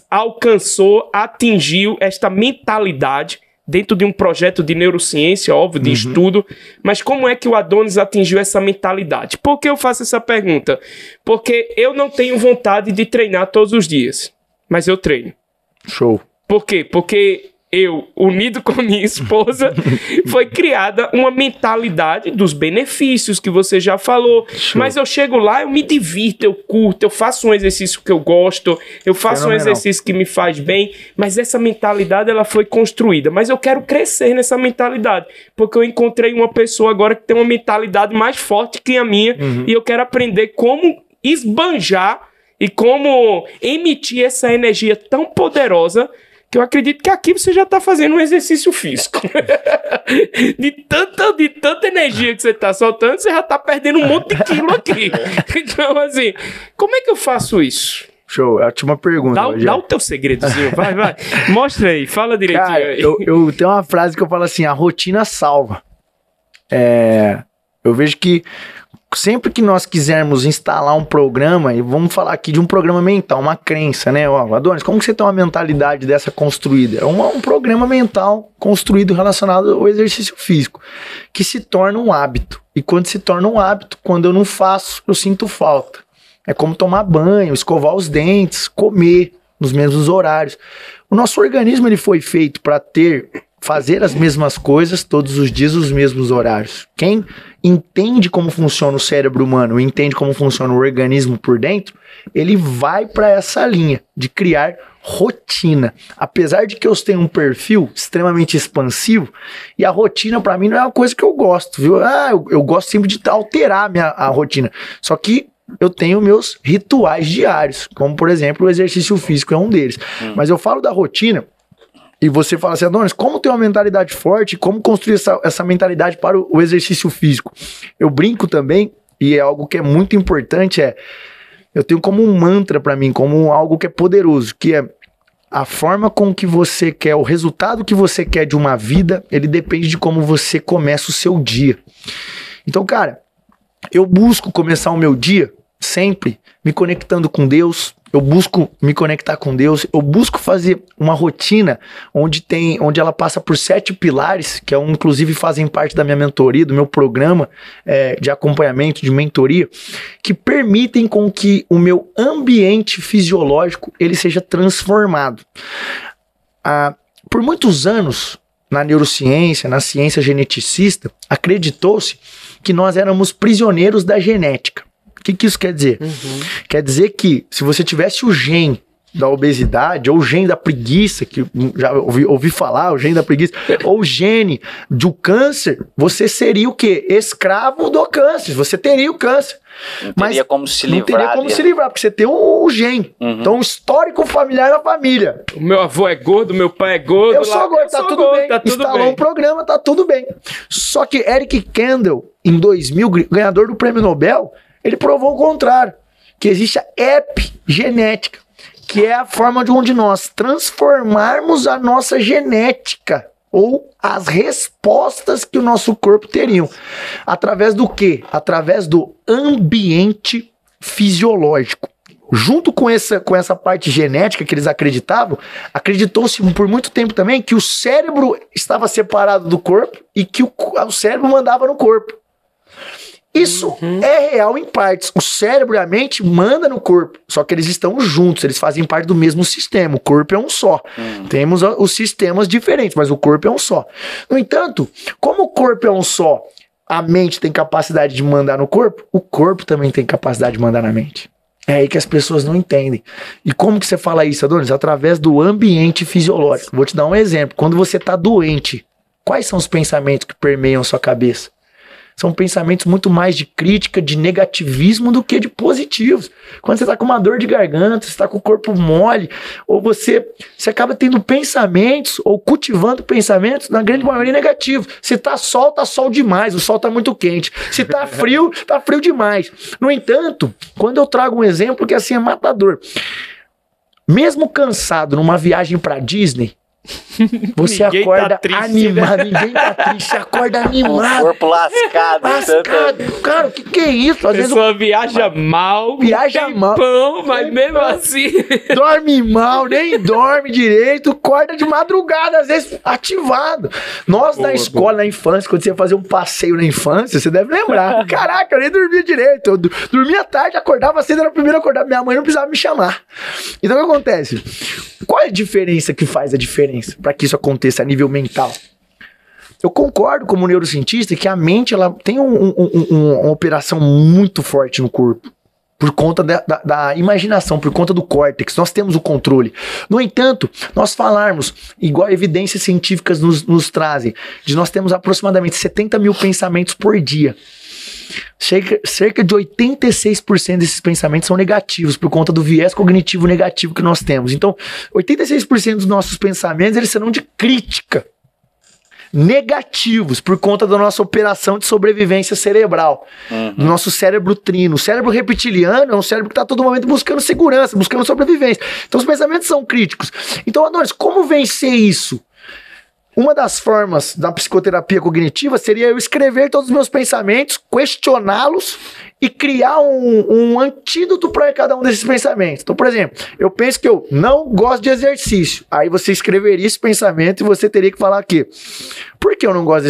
atingiu esta mentalidade dentro de um projeto de neurociência, óbvio, de estudo, mas como é que o Adonis atingiu essa mentalidade? Por que eu faço essa pergunta? Porque eu não tenho vontade de treinar todos os dias, mas eu treino. Show. Por quê? Porque eu, unido com minha esposa, foi criada uma mentalidade dos benefícios que você já falou. Show. Mas eu chego lá, eu me divirto, eu curto, eu faço um exercício que eu gosto, eu faço um exercício que me faz bem, mas essa mentalidade ela foi construída. Mas eu quero crescer nessa mentalidade, porque eu encontrei uma pessoa agora que tem uma mentalidade mais forte que a minha, e eu quero aprender como esbanjar e como emitir essa energia tão poderosa que eu acredito que aqui você já está fazendo um exercício físico. de tanta energia que você está soltando, você já está perdendo um monte de quilo aqui. Então, assim, como é que eu faço isso? Show, ótima pergunta. Dá o teu segredozinho, vai. Mostra aí, fala direitinho. Cara, aí. Eu tenho uma frase que eu falo assim, a rotina salva. Eu vejo que sempre que nós quisermos instalar um programa, e vamos falar aqui de um programa mental, uma crença, né? Ó, Adonis, como que você tem uma mentalidade dessa construída? É um programa mental construído relacionado ao exercício físico, que se torna um hábito. E quando se torna um hábito, quando eu não faço, eu sinto falta. É como tomar banho, escovar os dentes, comer nos mesmos horários. O nosso organismo ele foi feito para ter fazer as mesmas coisas todos os dias, os mesmos horários. Quem entende como funciona o cérebro humano, entende como funciona o organismo por dentro, ele vai para essa linha de criar rotina. Apesar de que eu tenho um perfil extremamente expansivo, e a rotina para mim não é uma coisa que eu gosto, viu? Eu gosto sempre de alterar a rotina. Só que eu tenho meus rituais diários, como por exemplo o exercício físico é um deles. Mas eu falo da rotina. E você fala assim, Adonis, como ter uma mentalidade forte, como construir essa mentalidade para o exercício físico? Eu brinco também, e é algo que é muito importante, eu tenho como um mantra para mim, como algo que é poderoso, que é a forma com que você quer, o resultado que você quer de uma vida, ele depende de como você começa o seu dia. Então, cara, eu busco começar o meu dia sempre me conectando com Deus, eu busco me conectar com Deus, eu busco fazer uma rotina onde ela passa por 7 pilares, que inclusive fazem parte da minha mentoria, do meu programa de acompanhamento, de mentoria, que permitem com que o meu ambiente fisiológico ele seja transformado. Por muitos anos, na neurociência, na ciência geneticista, acreditou-se que nós éramos prisioneiros da genética. O que isso quer dizer? Quer dizer que se você tivesse o gene da obesidade, ou o gene da preguiça, que já ouvi falar, o gene da preguiça, ou o gene do câncer, você seria o quê? Escravo do câncer, você teria o câncer. Não teria como se livrar. Não teria como se livrar, porque você tem o gene. Então, o histórico familiar da família. O meu avô é gordo, meu pai é gordo. Eu sou gordo, tá tudo bem. Instalou um programa, tá tudo bem. Só que Eric Kandel, em 2000, ganhador do Prêmio Nobel, ele provou o contrário, que existe a epigenética, que é a forma de onde nós transformarmos a nossa genética, ou as respostas que o nosso corpo teriam. Através do quê? Através do ambiente fisiológico. Junto com essa parte genética que eles acreditavam, acreditou-se por muito tempo também que o cérebro estava separado do corpo e que o cérebro mandava no corpo. Isso é real em partes. O cérebro e a mente mandam no corpo, só que eles estão juntos, eles fazem parte do mesmo sistema. O corpo é um só. Temos os sistemas diferentes, mas o corpo é um só. No entanto, como o corpo é um só, a mente tem capacidade de mandar no corpo, o corpo também tem capacidade de mandar na mente. É aí que as pessoas não entendem. E como que você fala isso, Adonis? Através do ambiente fisiológico. Vou te dar um exemplo. Quando você está doente, quais são os pensamentos que permeiam a sua cabeça? São pensamentos muito mais de crítica, de negativismo do que de positivos. Quando você está com uma dor de garganta, você está com o corpo mole, ou você acaba tendo pensamentos, ou cultivando pensamentos, na grande maioria negativos. Se tá sol demais, o sol tá muito quente. Se tá frio demais. No entanto, quando eu trago um exemplo que assim é matador. Mesmo cansado numa viagem para Disney, você ninguém acorda tá triste, animado, né? Ninguém tá triste, você acorda animado. O corpo lascado. Cara, o que é isso? Às vezes viaja mal, pão, mas mesmo assim... Dorme mal, nem dorme direito, acorda de madrugada, às vezes ativado. Nós na escola, na infância, quando você ia fazer um passeio na infância, você deve lembrar. Caraca, eu nem dormia direito, eu dormia tarde, acordava cedo, era o primeiro a acordar, minha mãe não precisava me chamar. Então o que acontece? Qual é a diferença que faz a diferença para que isso aconteça a nível mental? Eu concordo como neurocientista que a mente ela tem uma operação muito forte no corpo, por conta da imaginação, por conta do córtex. Nós temos o controle. No entanto, nós falarmos, igual evidências científicas nos trazem, de nós temos aproximadamente 70 mil pensamentos por dia. Cerca de 86% desses pensamentos são negativos por conta do viés cognitivo negativo que nós temos. Então, 86% dos nossos pensamentos eles serão de crítica, negativos por conta da nossa operação de sobrevivência cerebral, do nosso cérebro trino. O cérebro reptiliano é um cérebro que está a todo momento buscando segurança, buscando sobrevivência. Então, os pensamentos são críticos. Então, Adonis, como vencer isso? Uma das formas da psicoterapia cognitiva seria eu escrever todos os meus pensamentos, questioná-los e criar um antídoto para cada um desses pensamentos. Então, por exemplo, eu penso que eu não gosto de exercício. Aí você escreveria esse pensamento e você teria que falar aqui. Por que eu não gosto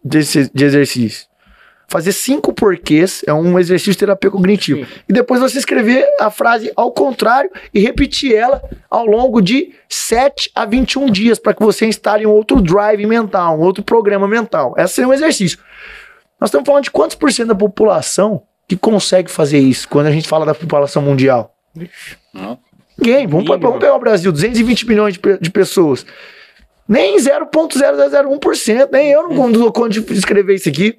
de exercício? fazer 5 porquês, é um exercício terapêutico cognitivo. Sim. E depois você escrever a frase ao contrário e repetir ela ao longo de 7 a 21 dias, para que você instale um outro drive mental, um outro programa mental. Esse é um exercício. Nós estamos falando de quantos por cento da população que consegue fazer isso, quando a gente fala da população mundial? Ninguém. Vamos pegar o Brasil, 220 milhões de pessoas. Nem 0,0001%, nem eu não dou conta de escrever isso aqui.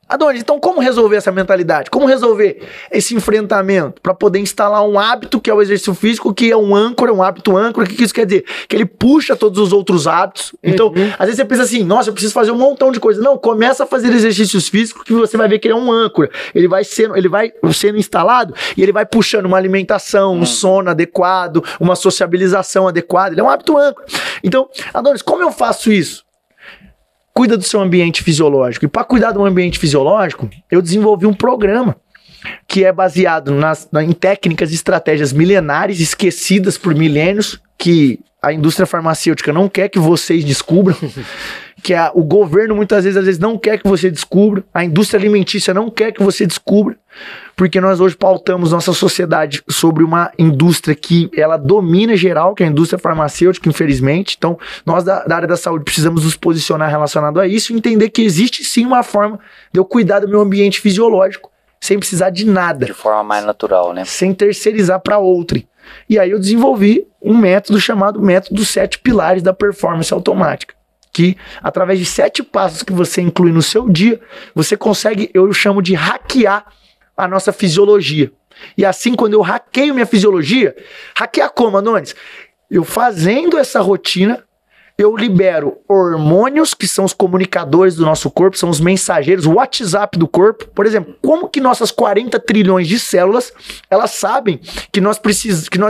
Adonis, então como resolver essa mentalidade? Como resolver esse enfrentamento para poder instalar um hábito que é o exercício físico, que é um âncora, um hábito âncora? O que isso quer dizer? Que ele puxa todos os outros hábitos. Então, às vezes você pensa assim, nossa, eu preciso fazer um montão de coisa. Não, começa a fazer exercícios físicos que você vai ver que ele é um âncora. Ele vai sendo instalado e ele vai puxando uma alimentação, um sono adequado, uma sociabilização adequada. Ele é um hábito âncora. Então, Adonis, como eu faço isso? Cuida do seu ambiente fisiológico. E para cuidar do ambiente fisiológico, eu desenvolvi um programa que é baseado em técnicas e estratégias milenares, esquecidas por milênios, que a indústria farmacêutica não quer que vocês descubram, que o governo muitas vezes não quer que você descubra, a indústria alimentícia não quer que você descubra, porque nós hoje pautamos nossa sociedade sobre uma indústria que ela domina geral, que é a indústria farmacêutica, infelizmente. Então, nós da área da saúde precisamos nos posicionar relacionado a isso e entender que existe sim uma forma de eu cuidar do meu ambiente fisiológico, sem precisar de nada. De forma mais natural, né? Sem terceirizar para outrem. E aí eu desenvolvi um método chamado método 7 pilares da performance automática, que através de 7 passos que você inclui no seu dia, você consegue, eu chamo de hackear a nossa fisiologia. E assim, quando eu hackeio minha fisiologia, hackear como, Adonis? Eu fazendo essa rotina, eu libero hormônios, que são os comunicadores do nosso corpo, são os mensageiros, o WhatsApp do corpo. Por exemplo, como que nossas 40 trilhões de células, elas sabem que nós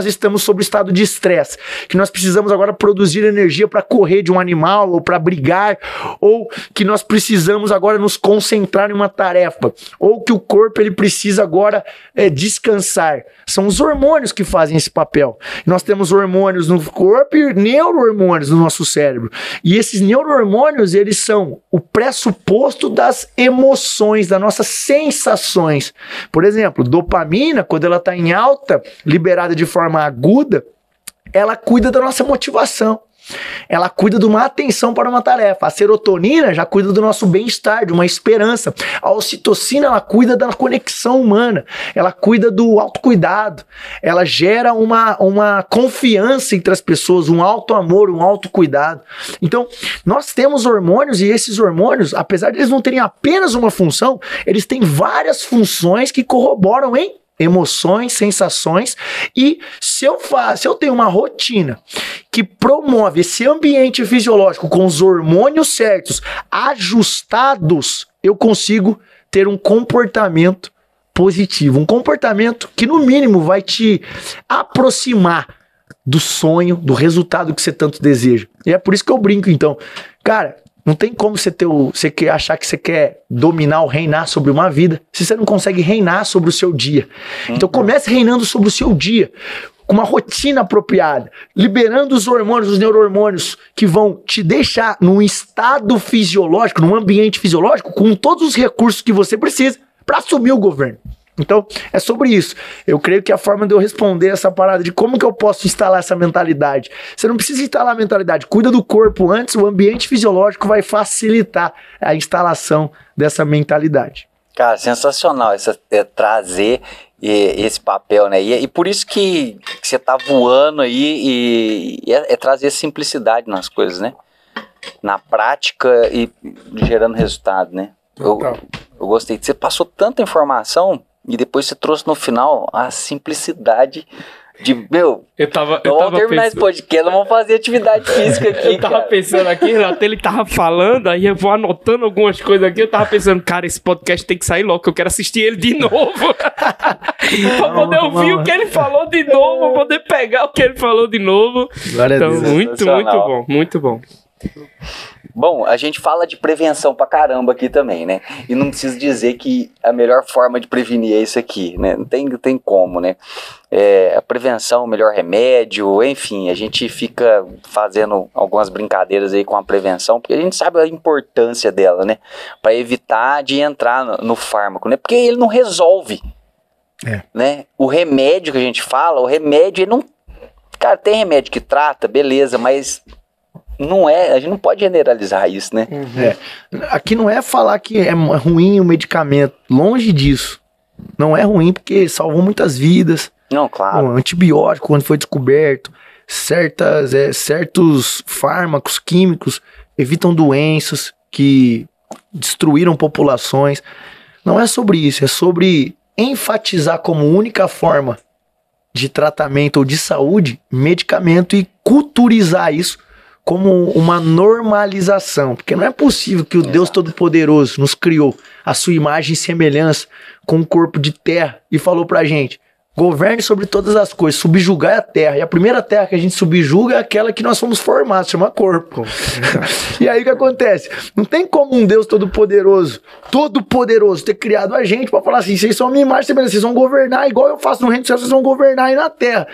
estamos sob estado de estresse, que nós precisamos agora produzir energia para correr de um animal, ou para brigar, ou que nós precisamos agora nos concentrar em uma tarefa, ou que o corpo ele precisa agora descansar. São os hormônios que fazem esse papel. Nós temos hormônios no corpo e neurohormônios no nosso cérebro. E esses neurohormônios, eles são o pressuposto das emoções, das nossas sensações. Por exemplo, dopamina, quando ela está em alta, liberada de forma aguda, ela cuida da nossa motivação. Ela cuida de uma atenção para uma tarefa. A serotonina já cuida do nosso bem-estar, de uma esperança. A ocitocina, ela cuida da conexão humana. Ela cuida do autocuidado. Ela gera uma confiança entre as pessoas, um auto-amor, um autocuidado. Então, nós temos hormônios e esses hormônios, apesar de eles não terem apenas uma função, eles têm várias funções que corroboram em emoções, sensações. E se eu tenho uma rotina que promove esse ambiente fisiológico com os hormônios certos, ajustados, eu consigo ter um comportamento positivo, um comportamento que no mínimo vai te aproximar do sonho, do resultado que você tanto deseja. E é por isso que eu brinco, então, cara, não tem como você achar que você quer dominar ou reinar sobre uma vida se você não consegue reinar sobre o seu dia. Então comece reinando sobre o seu dia, com uma rotina apropriada, liberando os hormônios, os neurohormônios que vão te deixar num estado fisiológico, num ambiente fisiológico, com todos os recursos que você precisa para assumir o governo. Então, é sobre isso. Eu creio que a forma de eu responder essa parada de como que eu posso instalar essa mentalidade. Você não precisa instalar a mentalidade. Cuida do corpo antes, o ambiente fisiológico vai facilitar a instalação dessa mentalidade. Cara, sensacional trazer esse papel, né? E por isso que você tá voando aí e trazer simplicidade nas coisas, né? Na prática e gerando resultado, né? Eu gostei. Você passou tanta informação e depois você trouxe no final a simplicidade de, vamos terminar esse podcast, vamos fazer atividade física aqui. Eu tava pensando aqui, até ele tava falando, aí eu vou anotando algumas coisas aqui, eu tava pensando, cara, esse podcast tem que sair logo, que eu quero assistir ele de novo. Pra poder ouvir o que ele falou de novo, pra poder pegar o que ele falou de novo. Glória então, a Deus. muito bom, muito bom. Bom, a gente fala de prevenção pra caramba aqui também, né? E não preciso dizer que a melhor forma de prevenir é isso aqui, né? Não tem como, né? A prevenção, o melhor remédio, enfim, a gente fica fazendo algumas brincadeiras aí com a prevenção, porque a gente sabe a importância dela, né? Pra evitar de entrar no fármaco, né? Porque ele não resolve, né? O remédio que a gente fala, o remédio, ele não... Cara, tem remédio que trata, beleza, mas... Não é, a gente não pode generalizar isso, né? Aqui não é falar que é ruim o medicamento, longe disso. Não é ruim porque salvou muitas vidas. Não, claro. O antibiótico, quando foi descoberto, certos fármacos químicos evitam doenças que destruíram populações. Não é sobre isso, é sobre enfatizar como única forma de tratamento ou de saúde, medicamento, e culturizar isso como uma normalização, porque não é possível que o Deus Todo-Poderoso nos criou a sua imagem e semelhança com um corpo de terra e falou pra gente, governe sobre todas as coisas, subjugai a terra, e a primeira terra que a gente subjuga é aquela que nós fomos formados, chama corpo. E aí o que acontece? Não tem como um Deus Todo-Poderoso ter criado a gente pra falar assim, vocês são a minha imagem e semelhança, vocês vão governar igual eu faço no reino do céu, vocês vão governar aí na terra.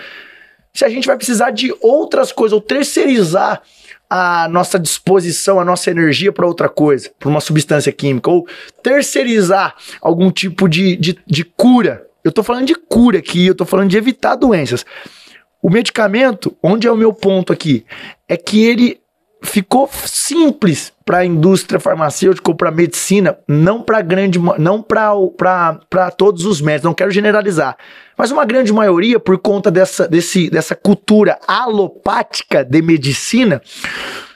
Se a gente vai precisar de outras coisas, ou terceirizar a nossa disposição, a nossa energia para outra coisa, para uma substância química, ou terceirizar algum tipo de cura. Eu tô falando de cura aqui, eu tô falando de evitar doenças. O medicamento, onde é o meu ponto aqui? É que ele ficou simples para a indústria farmacêutica ou para a medicina, não para todos os médicos, não quero generalizar, mas uma grande maioria, por conta dessa cultura alopática de medicina.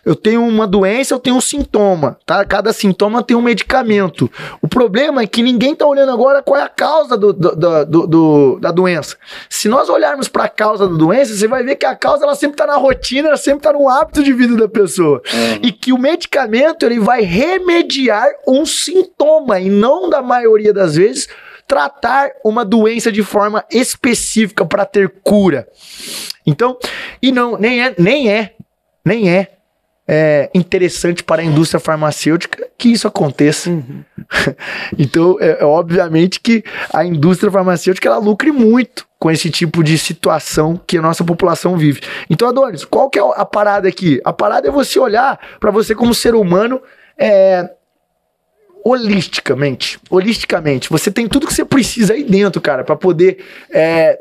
Eu tenho uma doença, eu tenho um sintoma, tá? Cada sintoma tem um medicamento. O problema é que ninguém tá olhando agora qual é a causa da doença. Se nós olharmos para a causa da doença, você vai ver que a causa ela sempre tá na rotina, ela sempre tá no hábito de vida da pessoa. E que o medicamento ele vai remediar um sintoma e não, da maioria das vezes, tratar uma doença de forma específica para ter cura. Então, e não, nem é interessante para a indústria farmacêutica que isso aconteça. Então, obviamente que a indústria farmacêutica ela lucre muito com esse tipo de situação que a nossa população vive. Então, Adonis, qual que é a parada aqui? A parada é você olhar para você como ser humano holisticamente. Você tem tudo que você precisa aí dentro, cara, para poder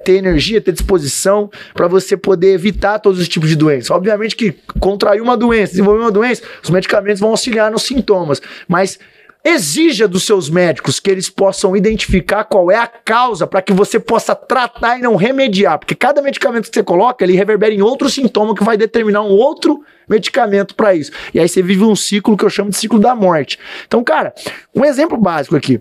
ter energia, ter disposição, para você poder evitar todos os tipos de doenças. Obviamente que contrair uma doença, desenvolver uma doença, os medicamentos vão auxiliar nos sintomas, mas exija dos seus médicos que eles possam identificar qual é a causa para que você possa tratar e não remediar, porque cada medicamento que você coloca, ele reverbera em outro sintoma que vai determinar um outro medicamento para isso. E aí você vive um ciclo que eu chamo de ciclo da morte. Então, cara, um exemplo básico aqui.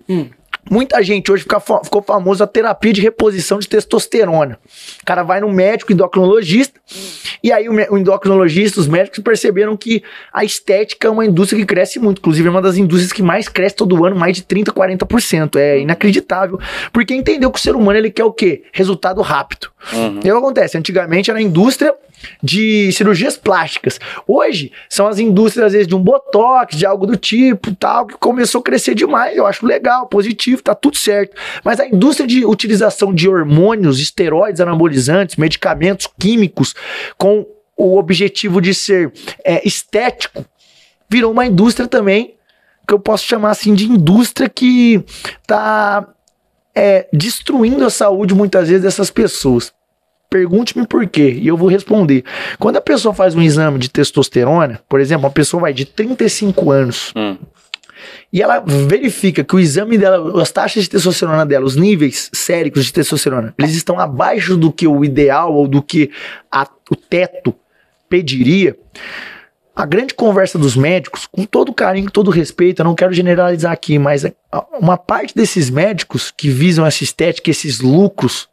Muita gente hoje ficou famoso a terapia de reposição de testosterona. O cara vai no médico endocrinologista, e aí o endocrinologista, os médicos perceberam que a estética é uma indústria que cresce muito. Inclusive é uma das indústrias que mais cresce todo ano, mais de 30%, 40%. É inacreditável. Porque entendeu que o ser humano ele quer o quê? Resultado rápido. E o que acontece? Antigamente era a indústria de cirurgias plásticas. Hoje são as indústrias, às vezes, de um botox, de algo do tipo, tal, que começou a crescer demais. Eu acho legal, positivo, tá tudo certo. Mas a indústria de utilização de hormônios, esteroides, anabolizantes, medicamentos químicos, com o objetivo de ser estético, virou uma indústria também, que eu posso chamar assim de indústria que tá destruindo a saúde, muitas vezes, dessas pessoas. Pergunte-me por quê, e eu vou responder. Quando a pessoa faz um exame de testosterona, por exemplo, uma pessoa vai de 35 anos e ela verifica que o exame dela, as taxas de testosterona dela, os níveis séricos de testosterona, eles estão abaixo do que o ideal ou do que o teto pediria. A grande conversa dos médicos, com todo carinho, com todo respeito, eu não quero generalizar aqui, mas uma parte desses médicos que visam essa estética, esses lucros,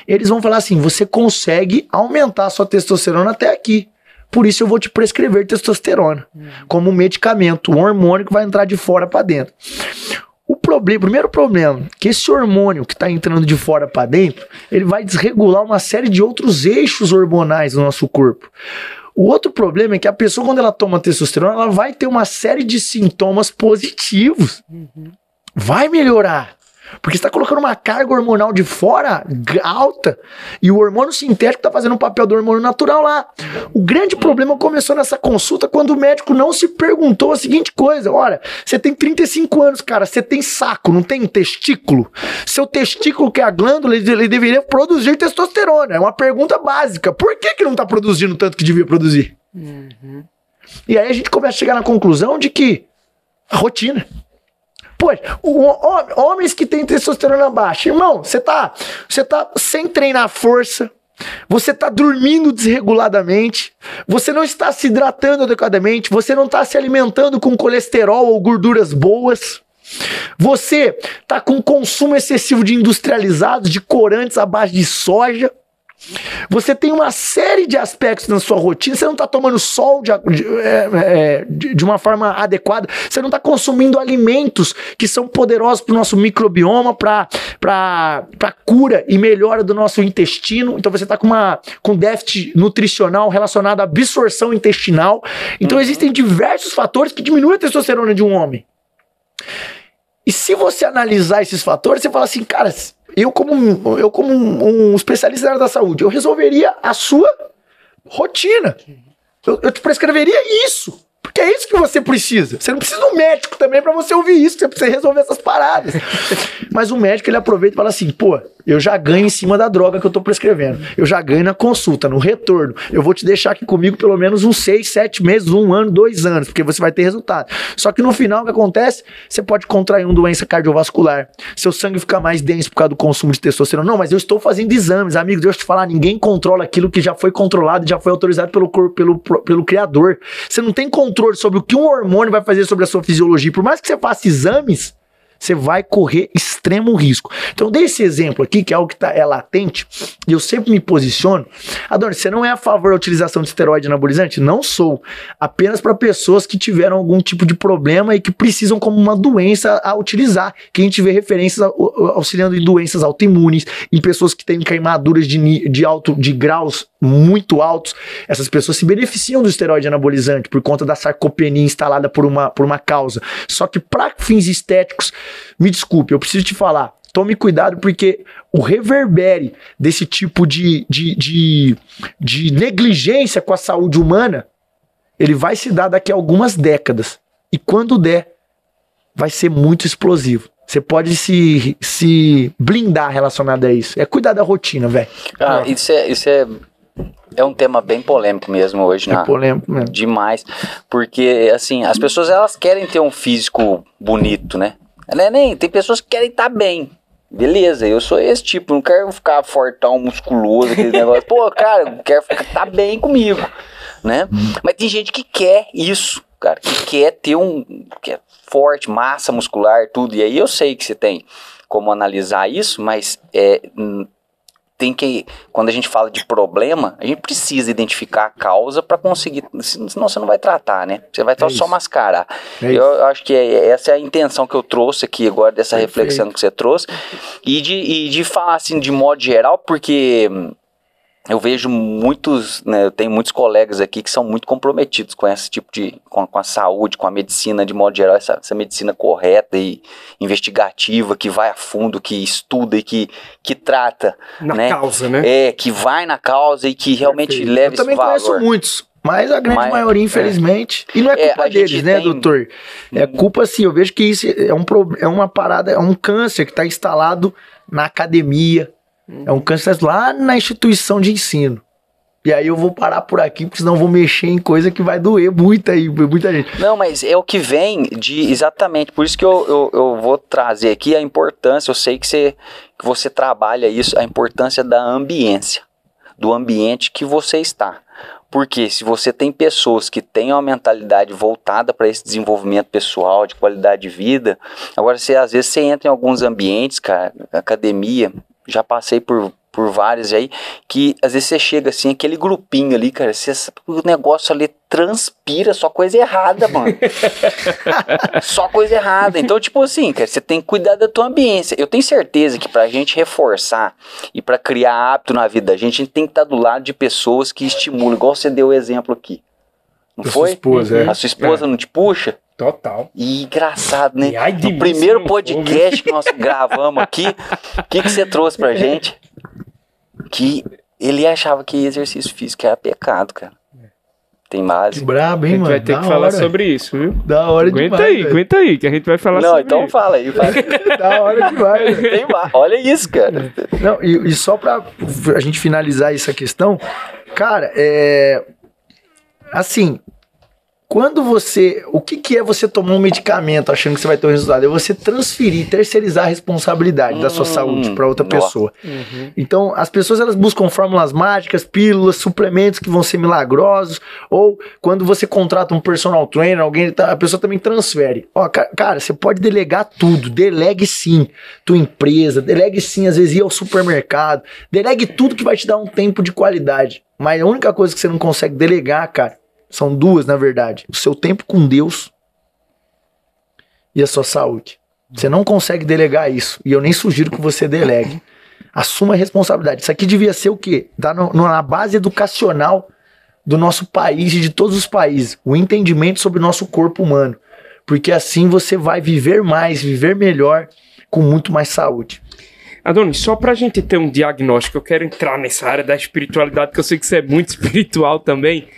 eles vão falar assim, você consegue aumentar a sua testosterona até aqui. Por isso eu vou te prescrever testosterona como um medicamento, um hormônio que vai entrar de fora para dentro. O primeiro problema, que esse hormônio que está entrando de fora para dentro, ele vai desregular uma série de outros eixos hormonais do nosso corpo. O outro problema é que a pessoa, quando ela toma testosterona, ela vai ter uma série de sintomas positivos. Vai melhorar. Porque você está colocando uma carga hormonal de fora alta e o hormônio sintético está fazendo o papel do hormônio natural lá. O grande problema começou nessa consulta quando o médico não se perguntou a seguinte coisa: olha, você tem 35 anos, cara, você tem saco, não tem testículo? Seu testículo, que é a glândula, ele deveria produzir testosterona. É uma pergunta básica. Por que não está produzindo tanto que devia produzir? E aí a gente começa a chegar na conclusão de que a rotina. Pô, homens que têm testosterona baixa, irmão, você tá sem treinar força, você tá dormindo desreguladamente, você não está se hidratando adequadamente, você não está se alimentando com colesterol ou gorduras boas, você tá com consumo excessivo de industrializados, de corantes à base de soja. Você tem uma série de aspectos na sua rotina. Você não está tomando sol de uma forma adequada. Você não está consumindo alimentos que são poderosos para o nosso microbioma, para cura e melhora do nosso intestino. Então você está com déficit nutricional relacionado à absorção intestinal. Então existem diversos fatores que diminuem a testosterona de um homem. E se você analisar esses fatores, você fala assim, cara, eu como um especialista na área da saúde, eu resolveria a sua rotina. Eu te prescreveria isso. Porque é isso que você precisa. Você não precisa de um médico também pra você ouvir isso. Você precisa resolver essas paradas. Mas o médico, ele aproveita e fala assim, pô, eu já ganho em cima da droga que eu tô prescrevendo. Eu já ganho na consulta, no retorno. Eu vou te deixar aqui comigo pelo menos uns 6, 7 meses, 1 ano, 2 anos, porque você vai ter resultado. Só que no final, o que acontece? Você pode contrair uma doença cardiovascular. Seu sangue fica mais denso por causa do consumo de testosterona. Não, mas eu estou fazendo exames. Amigos, deixa eu te falar, ninguém controla aquilo que já foi controlado e já foi autorizado pelo criador. Você não tem controle sobre o que um hormônio vai fazer sobre a sua fisiologia. Por mais que você faça exames, você vai correr extremo risco. Então, dei esse exemplo aqui, que é algo que é latente, e eu sempre me posiciono. Adonis, você não é a favor da utilização de esteroide anabolizante? Não sou. Apenas para pessoas que tiveram algum tipo de problema e que precisam como uma doença a utilizar. Que a gente vê referências auxiliando em doenças autoimunes, em pessoas que têm queimaduras de graus muito altos. Essas pessoas se beneficiam do esteroide anabolizante por conta da sarcopenia instalada por uma causa. Só que para fins estéticos, me desculpe, eu preciso te falar, tome cuidado porque o reverbere desse tipo de negligência com a saúde humana, ele vai se dar daqui a algumas décadas. E quando der, vai ser muito explosivo. Você pode se blindar relacionado a isso. É cuidar da rotina, velho. Ah, isso é um tema bem polêmico mesmo hoje, né? É polêmico mesmo. Demais. Porque, assim, as pessoas, elas querem ter um físico bonito, né? Tem pessoas que querem estar bem. Beleza, eu sou esse tipo, não quero ficar fortão, musculoso, aquele negócio. Pô, cara, eu quero estar bem comigo, né? Mas tem gente que quer isso, cara, que quer ter que é forte, massa muscular, tudo. E aí eu sei que você tem como analisar isso, mas tem que, quando a gente fala de problema, a gente precisa identificar a causa para conseguir, senão você não vai tratar, né? Você vai só mascarar. Eu acho que essa é a intenção que eu trouxe aqui agora, dessa reflexão que você trouxe, e de falar assim, de modo geral, porque eu vejo muitos, né, eu tenho muitos colegas aqui que são muito comprometidos com esse tipo com a saúde, com a medicina de modo geral, essa medicina correta e investigativa, que vai a fundo, que estuda e que trata. Na causa, né? Que vai na causa e que realmente leva esse valor. Eu também conheço muitos, mas a grande maioria, infelizmente, e não é culpa deles, né, doutor? É culpa, assim, eu vejo que isso é uma parada, é um câncer que está instalado na academia. É um câncer lá na instituição de ensino. E aí eu vou parar por aqui, porque senão eu vou mexer em coisa que vai doer muita gente. Não, mas é o que vem exatamente, por isso que eu vou trazer aqui a importância, eu sei que você trabalha isso, a importância da ambiência, do ambiente que você está. Porque se você tem pessoas que têm uma mentalidade voltada para esse desenvolvimento pessoal, de qualidade de vida, agora às vezes você entra em alguns ambientes, cara, academia, já passei por por vários aí, que às vezes você chega assim, aquele grupinho ali, cara, o negócio ali transpira só coisa errada, mano. Só coisa errada. Então, tipo assim, cara, você tem que cuidar da tua ambiência. Eu tenho certeza que pra gente reforçar e pra criar hábito na vida da gente, a gente tem que estar do lado de pessoas que estimulam, igual você deu o exemplo aqui. Não foi? Sua esposa, A sua esposa não te puxa? Total. E engraçado, né? E ai de No mim, primeiro se não podcast que nós gravamos aqui, o que você trouxe pra gente? Que ele achava que exercício físico era pecado, cara. Tem Que base. brabo, A hein, gente mano? vai ter Da que falar hora. sobre isso, viu? Da hora Aguenta demais, aí, velho. aguenta aí, que a gente vai falar Não, sobre então isso. fala aí. Fala. Da hora demais, velho. Tem mais. Olha isso, cara. Não, e só pra a gente finalizar essa questão, cara, assim, quando você... O que é você tomar um medicamento achando que você vai ter um resultado? É você transferir, terceirizar a responsabilidade da sua saúde pra outra pessoa. Então, as pessoas, elas buscam fórmulas mágicas, pílulas, suplementos que vão ser milagrosos, ou quando você contrata um personal trainer, alguém, a pessoa também transfere. Ó, cara, você pode delegar tudo, delegue sim tua empresa, delegue sim, às vezes, ir ao supermercado, delegue tudo que vai te dar um tempo de qualidade. Mas a única coisa que você não consegue delegar, cara, são duas, na verdade. O seu tempo com Deus e a sua saúde. Você não consegue delegar isso. E eu nem sugiro que você delegue. Assuma a responsabilidade. Isso aqui devia ser o quê? Tá na base educacional do nosso país e de todos os países. O entendimento sobre o nosso corpo humano. Porque assim você vai viver mais, viver melhor, com muito mais saúde. Adonis, só pra gente ter um diagnóstico, eu quero entrar nessa área da espiritualidade, que eu sei que você é muito espiritual também.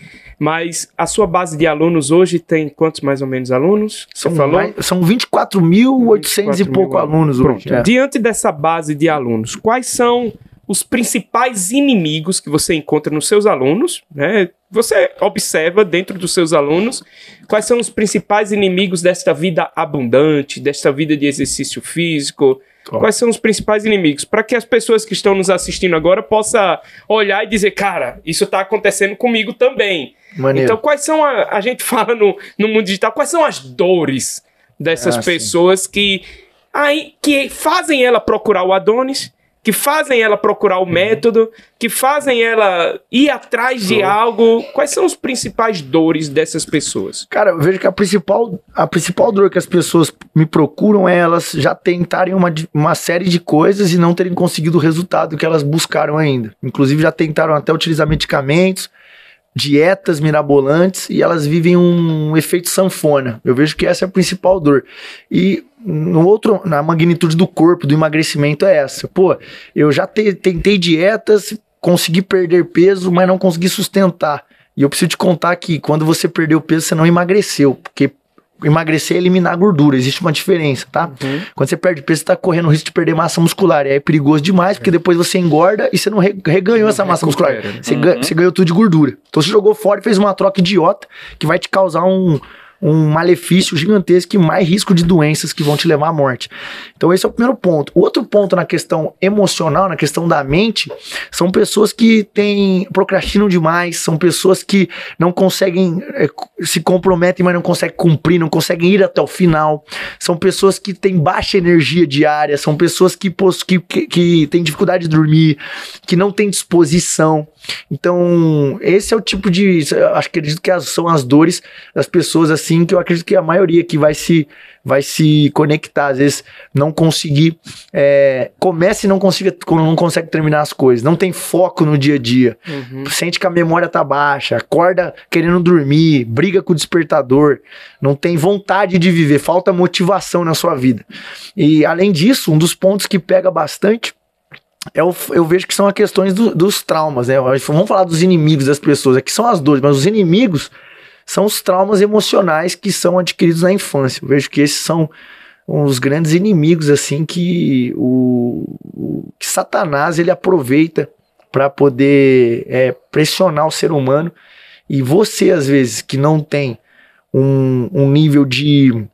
Mas a sua base de alunos hoje tem quantos mais ou menos alunos? Você falou? São 24.800 e pouco alunos hoje. Pronto. Diante dessa base de alunos, quais são os principais inimigos que você encontra nos seus alunos, né? Você observa dentro dos seus alunos quais são os principais inimigos desta vida abundante, desta vida de exercício físico. Quais são os principais inimigos? Para que as pessoas que estão nos assistindo agora possam olhar e dizer, cara, isso está acontecendo comigo também. Maneiro. Então, quais são, a gente fala no mundo digital, quais são as dores dessas pessoas que fazem ela procurar o Adonis, que fazem ela procurar o método, que fazem ela ir atrás de algo? Quais são as principais dores dessas pessoas? Cara, eu vejo que a principal dor que as pessoas me procuram é elas já tentarem uma série de coisas e não terem conseguido o resultado que elas buscaram ainda. Inclusive já tentaram até utilizar medicamentos, dietas mirabolantes, e elas vivem um efeito sanfona. Eu vejo que essa é a principal dor. E na magnitude do corpo, do emagrecimento é essa. Pô, eu já tentei dietas, consegui perder peso, mas não consegui sustentar. E eu preciso te contar que quando você perdeu peso, você não emagreceu, porque emagrecer é eliminar gordura, existe uma diferença, tá? Quando você perde peso, você tá correndo o risco de perder massa muscular, e aí é perigoso demais, porque depois você engorda e você não reganhou essa massa muscular, você ganhou tudo de gordura. Então você jogou fora e fez uma troca idiota, que vai te causar um malefício gigantesco e mais risco de doenças que vão te levar à morte. Então esse é o primeiro ponto. O outro ponto na questão emocional, na questão da mente, são pessoas que procrastinam demais, são pessoas que não conseguem, se comprometem, mas não conseguem cumprir, não conseguem ir até o final, são pessoas que têm baixa energia diária, são pessoas que têm dificuldade de dormir, que não têm disposição. Então, esse é o tipo de... acredito que são as dores das pessoas, assim, que eu acredito que a maioria que vai se conectar, às vezes não conseguir, começa e não consegue terminar as coisas, não tem foco no dia a dia, sente que a memória tá baixa, acorda querendo dormir, briga com o despertador, não tem vontade de viver, falta motivação na sua vida. E além disso, um dos pontos que pega bastante, eu vejo que são as questões dos traumas, né? Vamos falar dos inimigos das pessoas, aqui são as dores, mas os inimigos são os traumas emocionais que são adquiridos na infância. Eu vejo que esses são os grandes inimigos, assim, que Satanás ele aproveita para poder pressionar o ser humano. E você, às vezes, que não tem um nível de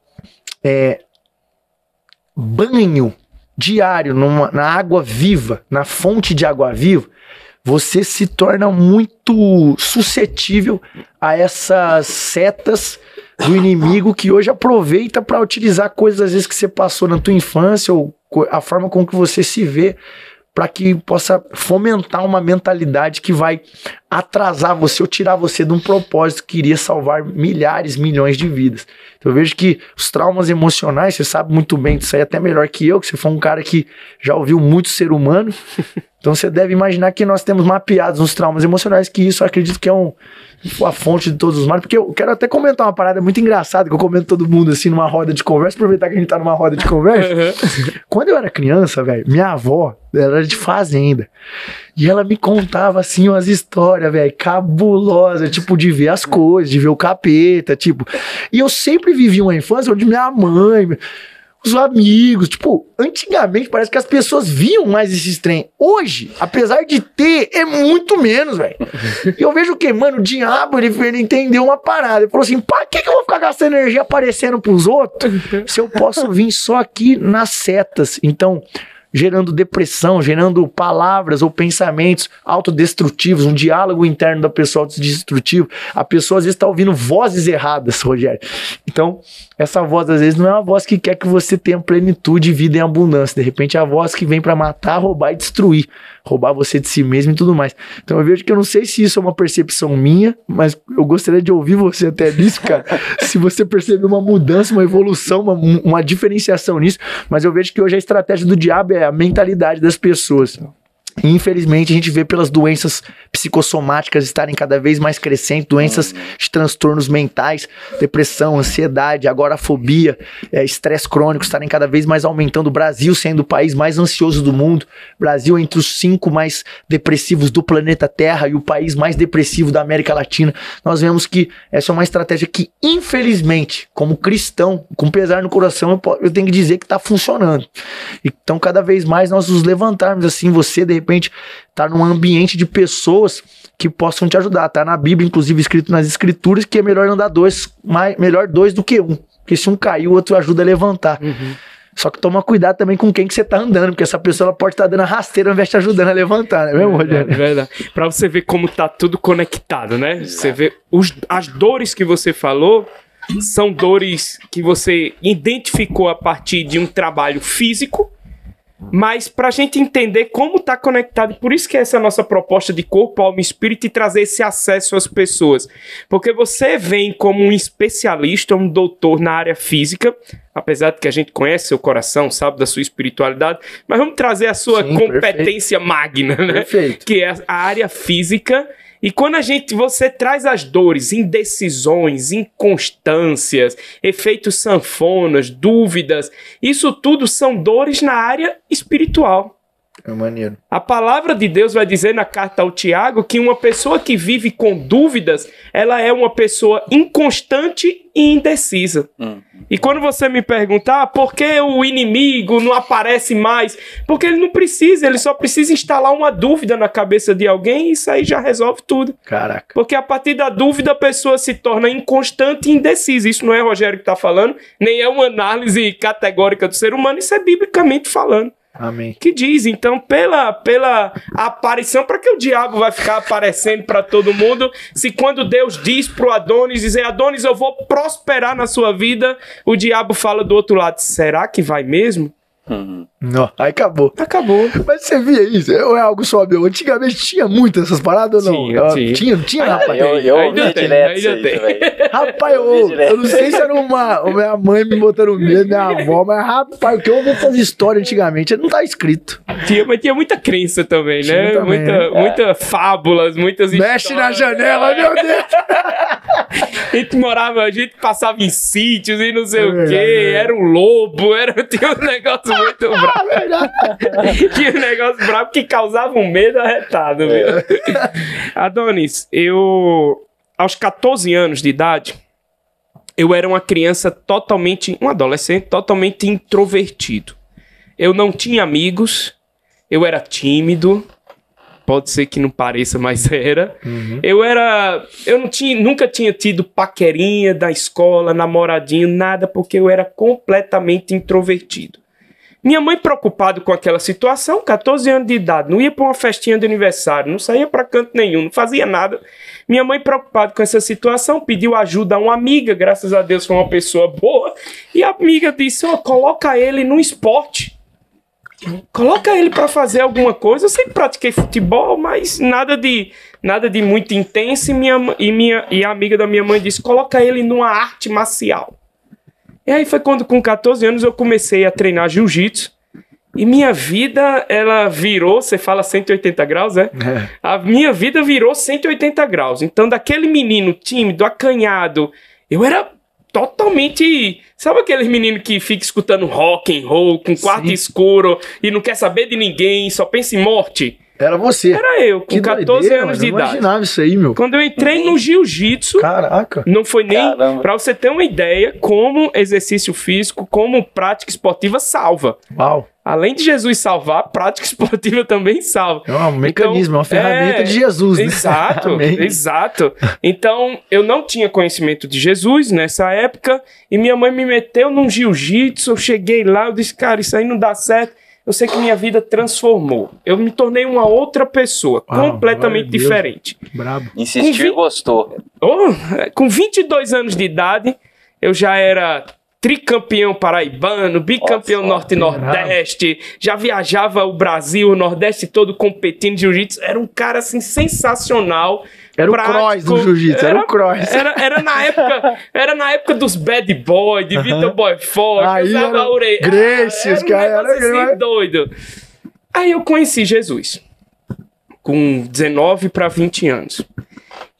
banho diário na água viva, na fonte de água viva, você se torna muito suscetível a essas setas do inimigo que hoje aproveita para utilizar coisas às vezes que você passou na tua infância ou a forma com que você se vê para que possa fomentar uma mentalidade que vai atrasar você ou tirar você de um propósito que iria salvar milhares, milhões de vidas. Então eu vejo que os traumas emocionais, você sabe muito bem disso aí, até melhor que eu, que você foi um cara que já ouviu muito ser humano. Então você deve imaginar que nós temos mapeados uns traumas emocionais, que isso eu acredito que é a fonte de todos os males. Porque eu quero até comentar uma parada muito engraçada, que eu comento todo mundo assim numa roda de conversa, aproveitar que a gente tá numa roda de conversa. Quando eu era criança, velho, minha avó era de fazenda. E ela me contava assim umas histórias, velho, cabulosas, tipo, de ver as coisas, de ver o capeta, tipo. E eu sempre vivi uma infância onde minha mãe, os amigos, tipo, antigamente parece que as pessoas viam mais esses trem. Hoje, apesar de ter, é muito menos, velho. E eu vejo que, mano, o diabo, ele entendeu uma parada. Ele falou assim, pra que eu vou ficar gastando energia aparecendo pros outros se eu posso vir só aqui nas setas? Então, gerando depressão, gerando palavras ou pensamentos autodestrutivos, um diálogo interno da pessoa autodestrutivo. A pessoa às vezes está ouvindo vozes erradas, Rogério. Então, essa voz às vezes não é uma voz que quer que você tenha plenitude, vida e abundância. De repente é a voz que vem para matar, roubar e destruir. Roubar você de si mesmo e tudo mais. Então eu vejo que eu não sei se isso é uma percepção minha, mas eu gostaria de ouvir você até nisso, cara. Se você percebe uma mudança, uma evolução, uma diferenciação nisso. Mas eu vejo que hoje a estratégia do diabo é a mentalidade das pessoas. E, infelizmente, a gente vê pelas doenças psicossomáticas estarem cada vez mais crescentes, doenças de transtornos mentais, depressão, ansiedade, agorafobia, estresse crônico estarem cada vez mais aumentando. O Brasil sendo o país mais ansioso do mundo, Brasil entre os 5 mais depressivos do planeta Terra e o país mais depressivo da América Latina. Nós vemos que essa é uma estratégia que, infelizmente, como cristão, com pesar no coração, eu tenho que dizer que está funcionando. Então, cada vez mais nós nos levantarmos assim, você, de repente, tá num ambiente de pessoas que possam te ajudar. Tá na Bíblia, inclusive, escrito nas Escrituras, que é melhor andar melhor dois do que um. Porque se um cair, o outro ajuda a levantar. Só que toma cuidado também com quem que você tá andando, porque essa pessoa ela pode estar dando a rasteira ao invés de te ajudando a levantar, né, mesmo, Rogério? É verdade. Pra você ver como tá tudo conectado, né? Exato. Você vê as dores que você falou são dores que você identificou a partir de um trabalho físico, mas para a gente entender como está conectado, por isso que essa é a nossa proposta de corpo, alma e espírito, e trazer esse acesso às pessoas. Porque você vem como um especialista, um doutor na área física, apesar de que a gente conhece seu coração, sabe da sua espiritualidade, mas vamos trazer a sua competência magna, né? Perfeito. Que é a área física. E quando você traz as dores, indecisões, inconstâncias, efeitos sanfonas, dúvidas, isso tudo são dores na área espiritual. É maneiro. A palavra de Deus vai dizer na carta ao Tiago que uma pessoa que vive com dúvidas, ela é uma pessoa inconstante e indecisa. E quando você me perguntar por que o inimigo não aparece mais, porque ele não precisa, ele só precisa instalar uma dúvida na cabeça de alguém e isso aí já resolve tudo. Caraca. Porque a partir da dúvida a pessoa se torna inconstante e indecisa. Isso não é Rogério que está falando, nem é uma análise categórica do ser humano, isso é biblicamente falando. Amém. Que diz, então, pela aparição, para que o diabo vai ficar aparecendo para todo mundo, se quando Deus diz pro Adonis, dizer, Adonis, eu vou prosperar na sua vida, o diabo fala do outro lado, será que vai mesmo? Não, aí acabou. Acabou. Mas você via isso? Ou é algo só meu? Antigamente tinha muito essas paradas ou não? Tinha, rapaz. Eu ouvia direto isso aí também. Rapaz, eu não sei se era minha mãe me botando medo, minha avó, mas rapaz, o que eu ouvi essas histórias antigamente não tá escrito. Mas tinha muita crença também, né? Também, muita fábulas, muitas Mexe histórias. na janela, meu Deus! A gente passava em sítios e não sei o quê, era um lobo, tinha um negócio muito bravo. Tinha um negócio bravo que causava um medo arretado, viu? Adonis, aos 14 anos de idade, eu era uma criança um adolescente totalmente introvertido. Eu não tinha amigos, eu era tímido, pode ser que não pareça, mas era. Nunca tinha tido paquerinha da escola, namoradinho, nada, porque eu era completamente introvertido. Minha mãe, preocupada com aquela situação, 14 anos de idade, não ia para uma festinha de aniversário, não saía para canto nenhum, não fazia nada. Minha mãe, preocupada com essa situação, pediu ajuda a uma amiga, graças a Deus foi uma pessoa boa, e a amiga disse, coloca ele no esporte. Coloca ele pra fazer alguma coisa. Eu sempre pratiquei futebol, mas nada de muito intenso. E a amiga da minha mãe disse, coloca ele numa arte marcial. E aí foi quando, com 14 anos, eu comecei a treinar jiu-jitsu. E minha vida, ela virou, você fala 180 graus, né? A minha vida virou 180 graus. Então, daquele menino tímido, acanhado, eu era totalmente... Sabe aquele menino que fica escutando rock and roll, com quarto escuro, e não quer saber de ninguém, só pensa em morte? Era você. Era eu, com 14 anos de idade. Eu imaginava isso aí, meu. Quando eu entrei no jiu-jitsu... Caraca. Não foi nem... Pra você ter uma ideia, como exercício físico, como prática esportiva salva. Uau. Além de Jesus salvar, a prática esportiva também salva. É um mecanismo, é uma ferramenta de Jesus, né? Exato, exato. Então, eu não tinha conhecimento de Jesus nessa época, e minha mãe me meteu num jiu-jitsu, eu cheguei lá, eu disse, cara, isso aí não dá certo. Eu sei que minha vida transformou. Eu me tornei uma outra pessoa, completamente diferente. Brabo. Insistiu e gostou. Com 22 anos de idade, eu já era... tricampeão paraibano, bicampeão norte-nordeste, já viajava o Brasil, o Nordeste todo competindo em jiu-jitsu. Era um cara, assim, sensacional. Era prático, o cross do jiu-jitsu, era o cross. Era na época dos Bad Boy, de Vitor Boyfort, Gracie, os caras eram assim, doido. Aí eu conheci Jesus, com 19 para 20 anos.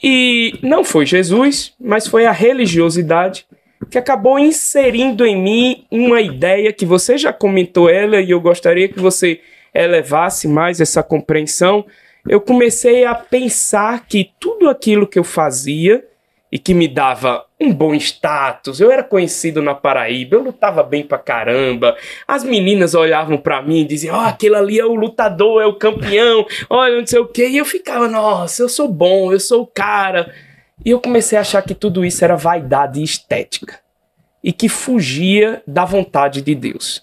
E não foi Jesus, mas foi a religiosidade que acabou inserindo em mim uma ideia que você já comentou ela e eu gostaria que você elevasse mais essa compreensão. Eu comecei a pensar que tudo aquilo que eu fazia e que me dava um bom status, eu era conhecido na Paraíba, eu lutava bem pra caramba, as meninas olhavam pra mim e diziam, aquele ali é o lutador, é o campeão, olha não sei o quê, e eu ficava, nossa, eu sou bom, eu sou o cara. E eu comecei a achar que tudo isso era vaidade e estética. E que fugia da vontade de Deus.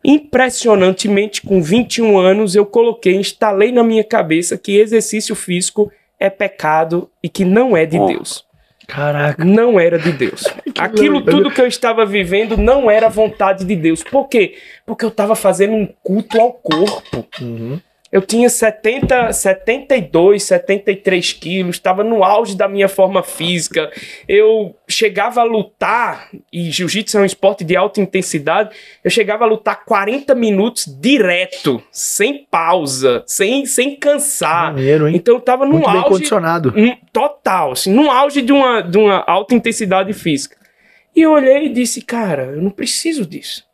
Impressionantemente, com 21 anos, eu instalei na minha cabeça que exercício físico é pecado e que não é de Deus. Caraca. Não era de Deus. Aquilo tudo que eu estava vivendo não era vontade de Deus. Por quê? Porque eu estava fazendo um culto ao corpo. Eu tinha 72, 73 quilos, estava no auge da minha forma física. Eu chegava a lutar, e jiu-jitsu é um esporte de alta intensidade, eu chegava a lutar 40 minutos direto, sem pausa, sem cansar. Maneiro, hein? Então eu estava num auge... bem condicionado. Total, assim, num auge de uma alta intensidade física. E eu olhei e disse, cara, eu não preciso disso.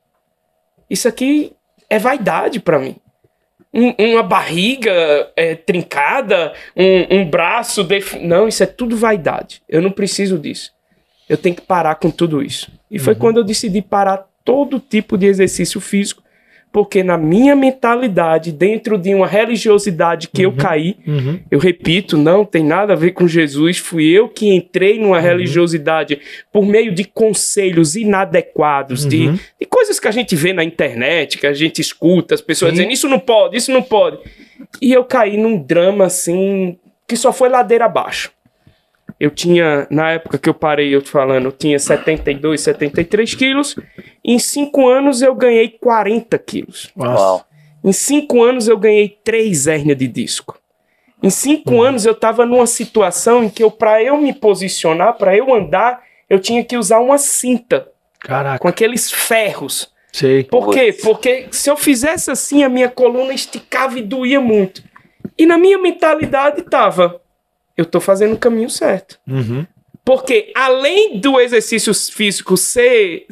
Isso aqui é vaidade para mim. Uma barriga trincada, um braço... Não, isso é tudo vaidade. Eu não preciso disso. Eu tenho que parar com tudo isso. E foi quando eu decidi parar todo tipo de exercício físico, porque na minha mentalidade, dentro de uma religiosidade que eu caí, eu repito, não tem nada a ver com Jesus, fui eu que entrei numa religiosidade por meio de conselhos inadequados, de coisas que a gente vê na internet, que a gente escuta, as pessoas dizendo, isso não pode, isso não pode. E eu caí num drama, assim, que só foi ladeira abaixo. Eu tinha, na época que eu parei, eu tinha 72, 73 quilos. Em 5 anos eu ganhei 40 quilos. Uau. Em 5 anos eu ganhei 3 hérnias de disco. Em 5 anos eu estava numa situação em que para eu me posicionar, para eu andar, eu tinha que usar uma cinta. Caraca. Com aqueles ferros. Sei. Por quê? Porque se eu fizesse assim, a minha coluna esticava e doía muito. E na minha mentalidade estava... eu tô fazendo o caminho certo. Porque além do exercício físico ser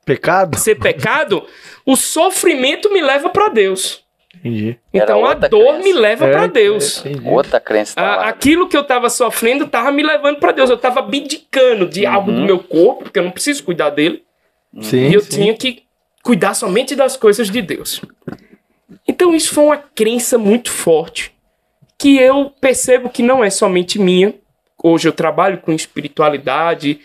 pecado, o sofrimento me leva para Deus. Entendi. Então a dor me leva para Deus. Outra crença. Aquilo que eu tava sofrendo tava me levando para Deus. Eu tava abdicando de algo do meu corpo, porque eu não preciso cuidar dele. Sim, e eu tinha que cuidar somente das coisas de Deus. Então isso foi uma crença muito forte, que eu percebo que não é somente minha. Hoje eu trabalho com espiritualidade,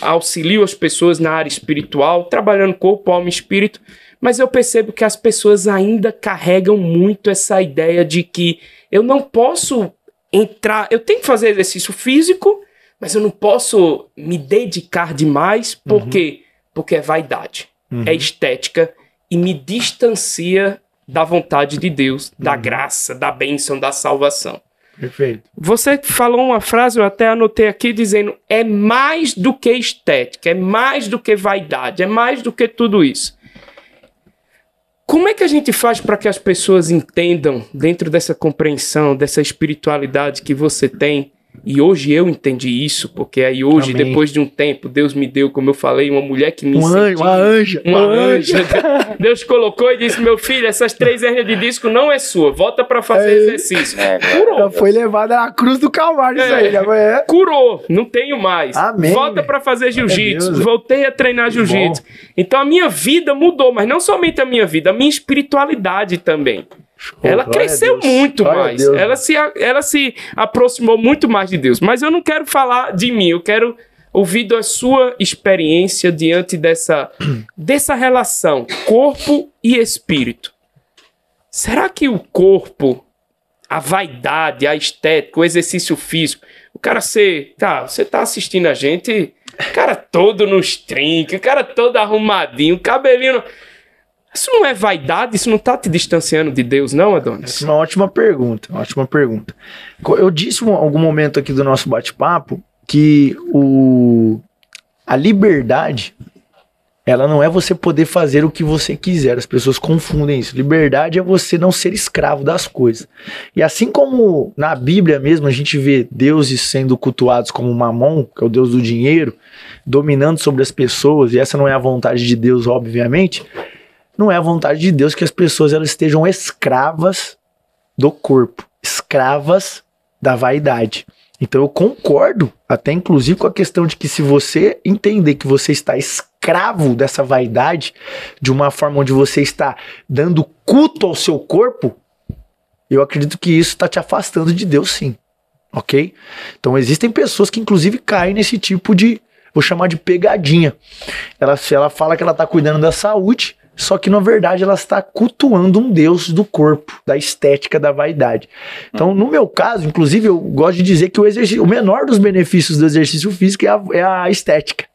auxilio as pessoas na área espiritual, trabalhando corpo, alma e espírito, mas eu percebo que as pessoas ainda carregam muito essa ideia de que eu não posso entrar, eu tenho que fazer exercício físico, mas eu não posso me dedicar demais, por quê? Porque é vaidade, é estética, e me distancia da vontade de Deus, da graça, da bênção, da salvação. Perfeito. Você falou uma frase, eu até anotei aqui, dizendo, é mais do que estética, é mais do que vaidade, é mais do que tudo isso. Como é que a gente faz para que as pessoas entendam, dentro dessa compreensão, dessa espiritualidade que você tem? E hoje eu entendi isso, porque aí hoje, Amém. Depois de um tempo, Deus me deu, como eu falei, uma mulher que me Uma anja. Uma anja. Deus colocou e disse, meu filho, essas 3 hernias de disco não é sua, volta pra fazer exercício. Já foi levada na cruz do Calvário isso aí. Já Curou, não tenho mais. Amém. Volta pra fazer jiu-jitsu, Deus. voltei a treinar jiu-jitsu. Então a minha vida mudou, mas não somente a minha vida, a minha espiritualidade também. Ela cresceu muito mais. Ela se aproximou muito mais de Deus. Mas eu não quero falar de mim. Eu quero ouvir da sua experiência diante dessa relação corpo e espírito. Será que o corpo, a vaidade, a estética, o exercício físico, o cara você tá assistindo a gente, o cara todo nos trinques, o cara todo arrumadinho, cabelinho... Isso não é vaidade? Isso não está te distanciando de Deus, não, Adonis? Essa é uma ótima pergunta, Eu disse em algum momento aqui do nosso bate-papo que a liberdade, ela não é você poder fazer o que você quiser. As pessoas confundem isso. Liberdade é você não ser escravo das coisas. E assim como na Bíblia mesmo a gente vê deuses sendo cultuados como Mamon, que é o deus do dinheiro, dominando sobre as pessoas, e essa não é a vontade de Deus, obviamente... Não é a vontade de Deus que as pessoas elas estejam escravas do corpo, escravas da vaidade. Então eu concordo, até inclusive com a questão de que se você entender que você está escravo dessa vaidade, de uma forma onde você está dando culto ao seu corpo, eu acredito que isso está te afastando de Deus, sim. Ok? Então existem pessoas que inclusive caem nesse tipo de, vou chamar de pegadinha. Ela fala que ela está cuidando da saúde, só que, na verdade, ela está cultuando um deus do corpo, da estética, da vaidade. Então, no meu caso, inclusive, eu gosto de dizer que o menor dos benefícios do exercício físico é a estética.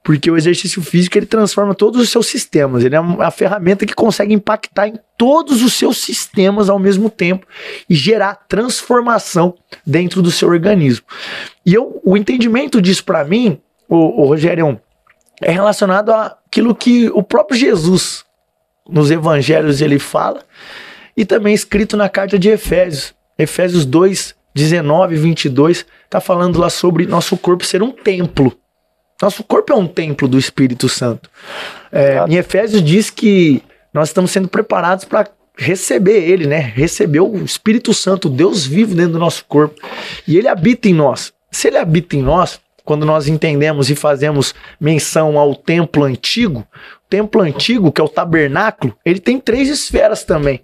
Porque o exercício físico, ele transforma todos os seus sistemas. Ele é uma ferramenta que consegue impactar em todos os seus sistemas ao mesmo tempo e gerar transformação dentro do seu organismo. E o entendimento disso, para mim, o Rogério, é relacionado àquilo que o próprio Jesus, nos evangelhos, ele fala, e também escrito na carta de Efésios. Efésios 2, 19 e 22, está falando lá sobre nosso corpo ser um templo. Nosso corpo é um templo do Espírito Santo. Em Efésios diz que nós estamos sendo preparados para receber ele, né? Receber o Espírito Santo, Deus vivo dentro do nosso corpo. E ele habita em nós. Se ele habita em nós... Quando nós entendemos e fazemos menção ao templo antigo, o templo antigo, que é o tabernáculo, ele tem 3 esferas também.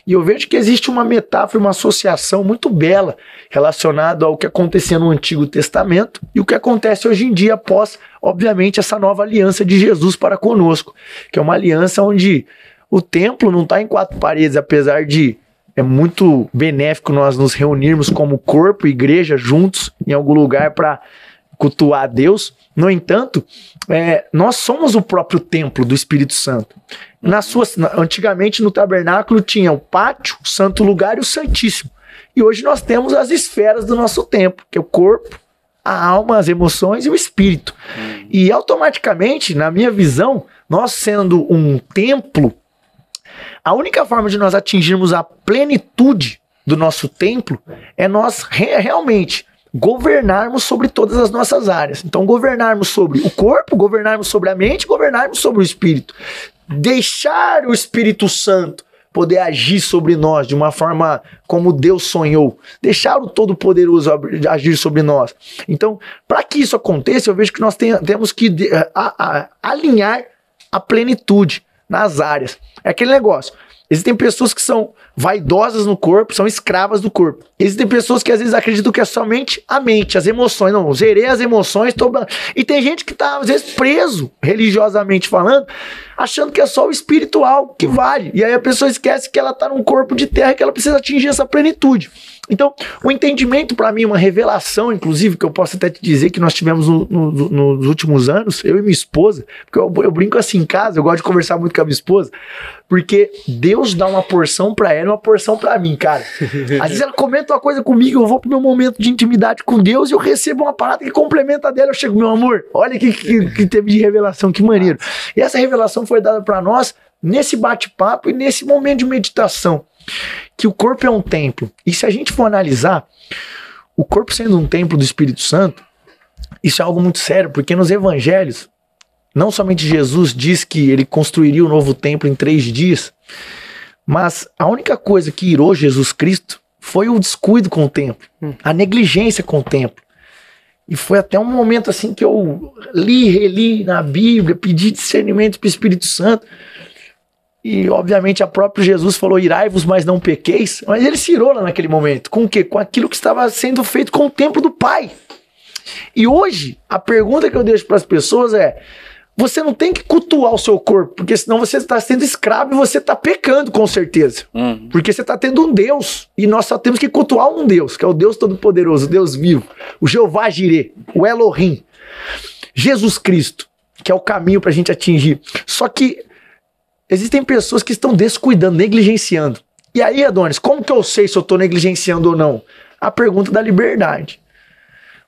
E eu vejo que existe uma metáfora, uma associação muito bela relacionada ao que acontecia no Antigo Testamento e o que acontece hoje em dia após, obviamente, essa nova aliança de Jesus para conosco, que é uma aliança onde o templo não está em 4 paredes, apesar de é muito benéfico nós nos reunirmos como corpo, igreja, juntos em algum lugar para cultuar a Deus. No entanto, nós somos o próprio templo do Espírito Santo. Antigamente no tabernáculo tinha o pátio, o santo lugar e o santíssimo. E hoje nós temos as esferas do nosso templo, que é o corpo, a alma, as emoções e o espírito. E automaticamente, na minha visão, nós sendo um templo, a única forma de nós atingirmos a plenitude do nosso templo é nós realmente governarmos sobre todas as nossas áreas. Então, governarmos sobre o corpo, governarmos sobre a mente, governarmos sobre o espírito. Deixar o Espírito Santo poder agir sobre nós de uma forma como Deus sonhou. Deixar o Todo-Poderoso agir sobre nós. Então, para que isso aconteça, eu vejo que nós temos que alinhar a plenitude nas áreas. É aquele negócio. Existem pessoas que são vaidosas no corpo, são escravas do corpo. Existem pessoas que às vezes acreditam que é somente a mente, as emoções. Não, zerei as emoções, E tem gente que está às vezes preso, religiosamente falando, achando que é só o espiritual que vale. E aí a pessoa esquece que ela está num corpo de terra e que ela precisa atingir essa plenitude. Então, o entendimento para mim, uma revelação, inclusive, que eu posso até te dizer que nós tivemos nos últimos anos, eu e minha esposa, porque eu brinco assim em casa, eu gosto de conversar muito com a minha esposa, porque Deus dá uma porção para ela e uma porção para mim, cara. Às vezes ela comenta uma coisa comigo, eu vou pro meu momento de intimidade com Deus e eu recebo uma parada que complementa a dela, eu chego, meu amor, olha que teve de revelação, que maneiro. E essa revelação foi dada para nós nesse bate-papo e nesse momento de meditação, que o corpo é um templo. E se a gente for analisar, o corpo sendo um templo do Espírito Santo, isso é algo muito sério, porque nos evangelhos, não somente Jesus diz que ele construiria o novo templo em 3 dias, mas a única coisa que irou Jesus Cristo foi o descuido com o templo, a negligência com o templo. E foi até um momento assim que eu reli na Bíblia, pedi discernimento para o Espírito Santo. E obviamente a própria Jesus falou, irai-vos, mas não pequeis. Mas ele se irou lá naquele momento. Com o quê? Com aquilo que estava sendo feito com o templo do Pai. E hoje, a pergunta que eu deixo para as pessoas é, você não tem que cultuar o seu corpo, porque senão você está sendo escravo e você está pecando, com certeza. Porque você está tendo um Deus, e nós só temos que cultuar um Deus, que é o Deus Todo-Poderoso, o Deus vivo, o Jeová Jireh, o Elohim, Jesus Cristo, que é o caminho para a gente atingir. Só que existem pessoas que estão descuidando, negligenciando. E aí, Adonis, como que eu sei se eu estou negligenciando ou não? A pergunta da liberdade.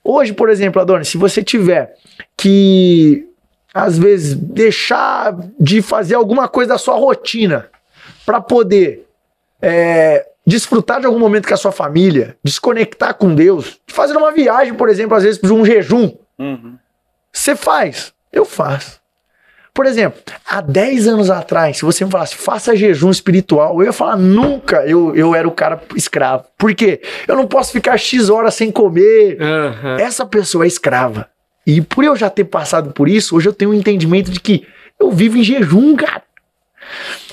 Hoje, por exemplo, Adonis, se você tiver que, às vezes, deixar de fazer alguma coisa da sua rotina para poder desfrutar de algum momento com a sua família, desconectar com Deus, fazer uma viagem, por exemplo, às vezes, para um jejum, você faz? Eu faço. Por exemplo, há 10 anos atrás, se você me falasse, faça jejum espiritual, eu ia falar, nunca eu era o cara escravo. Por quê? Eu não posso ficar X horas sem comer. Essa pessoa é escrava. E por eu já ter passado por isso, hoje eu tenho um entendimento de que eu vivo em jejum, cara.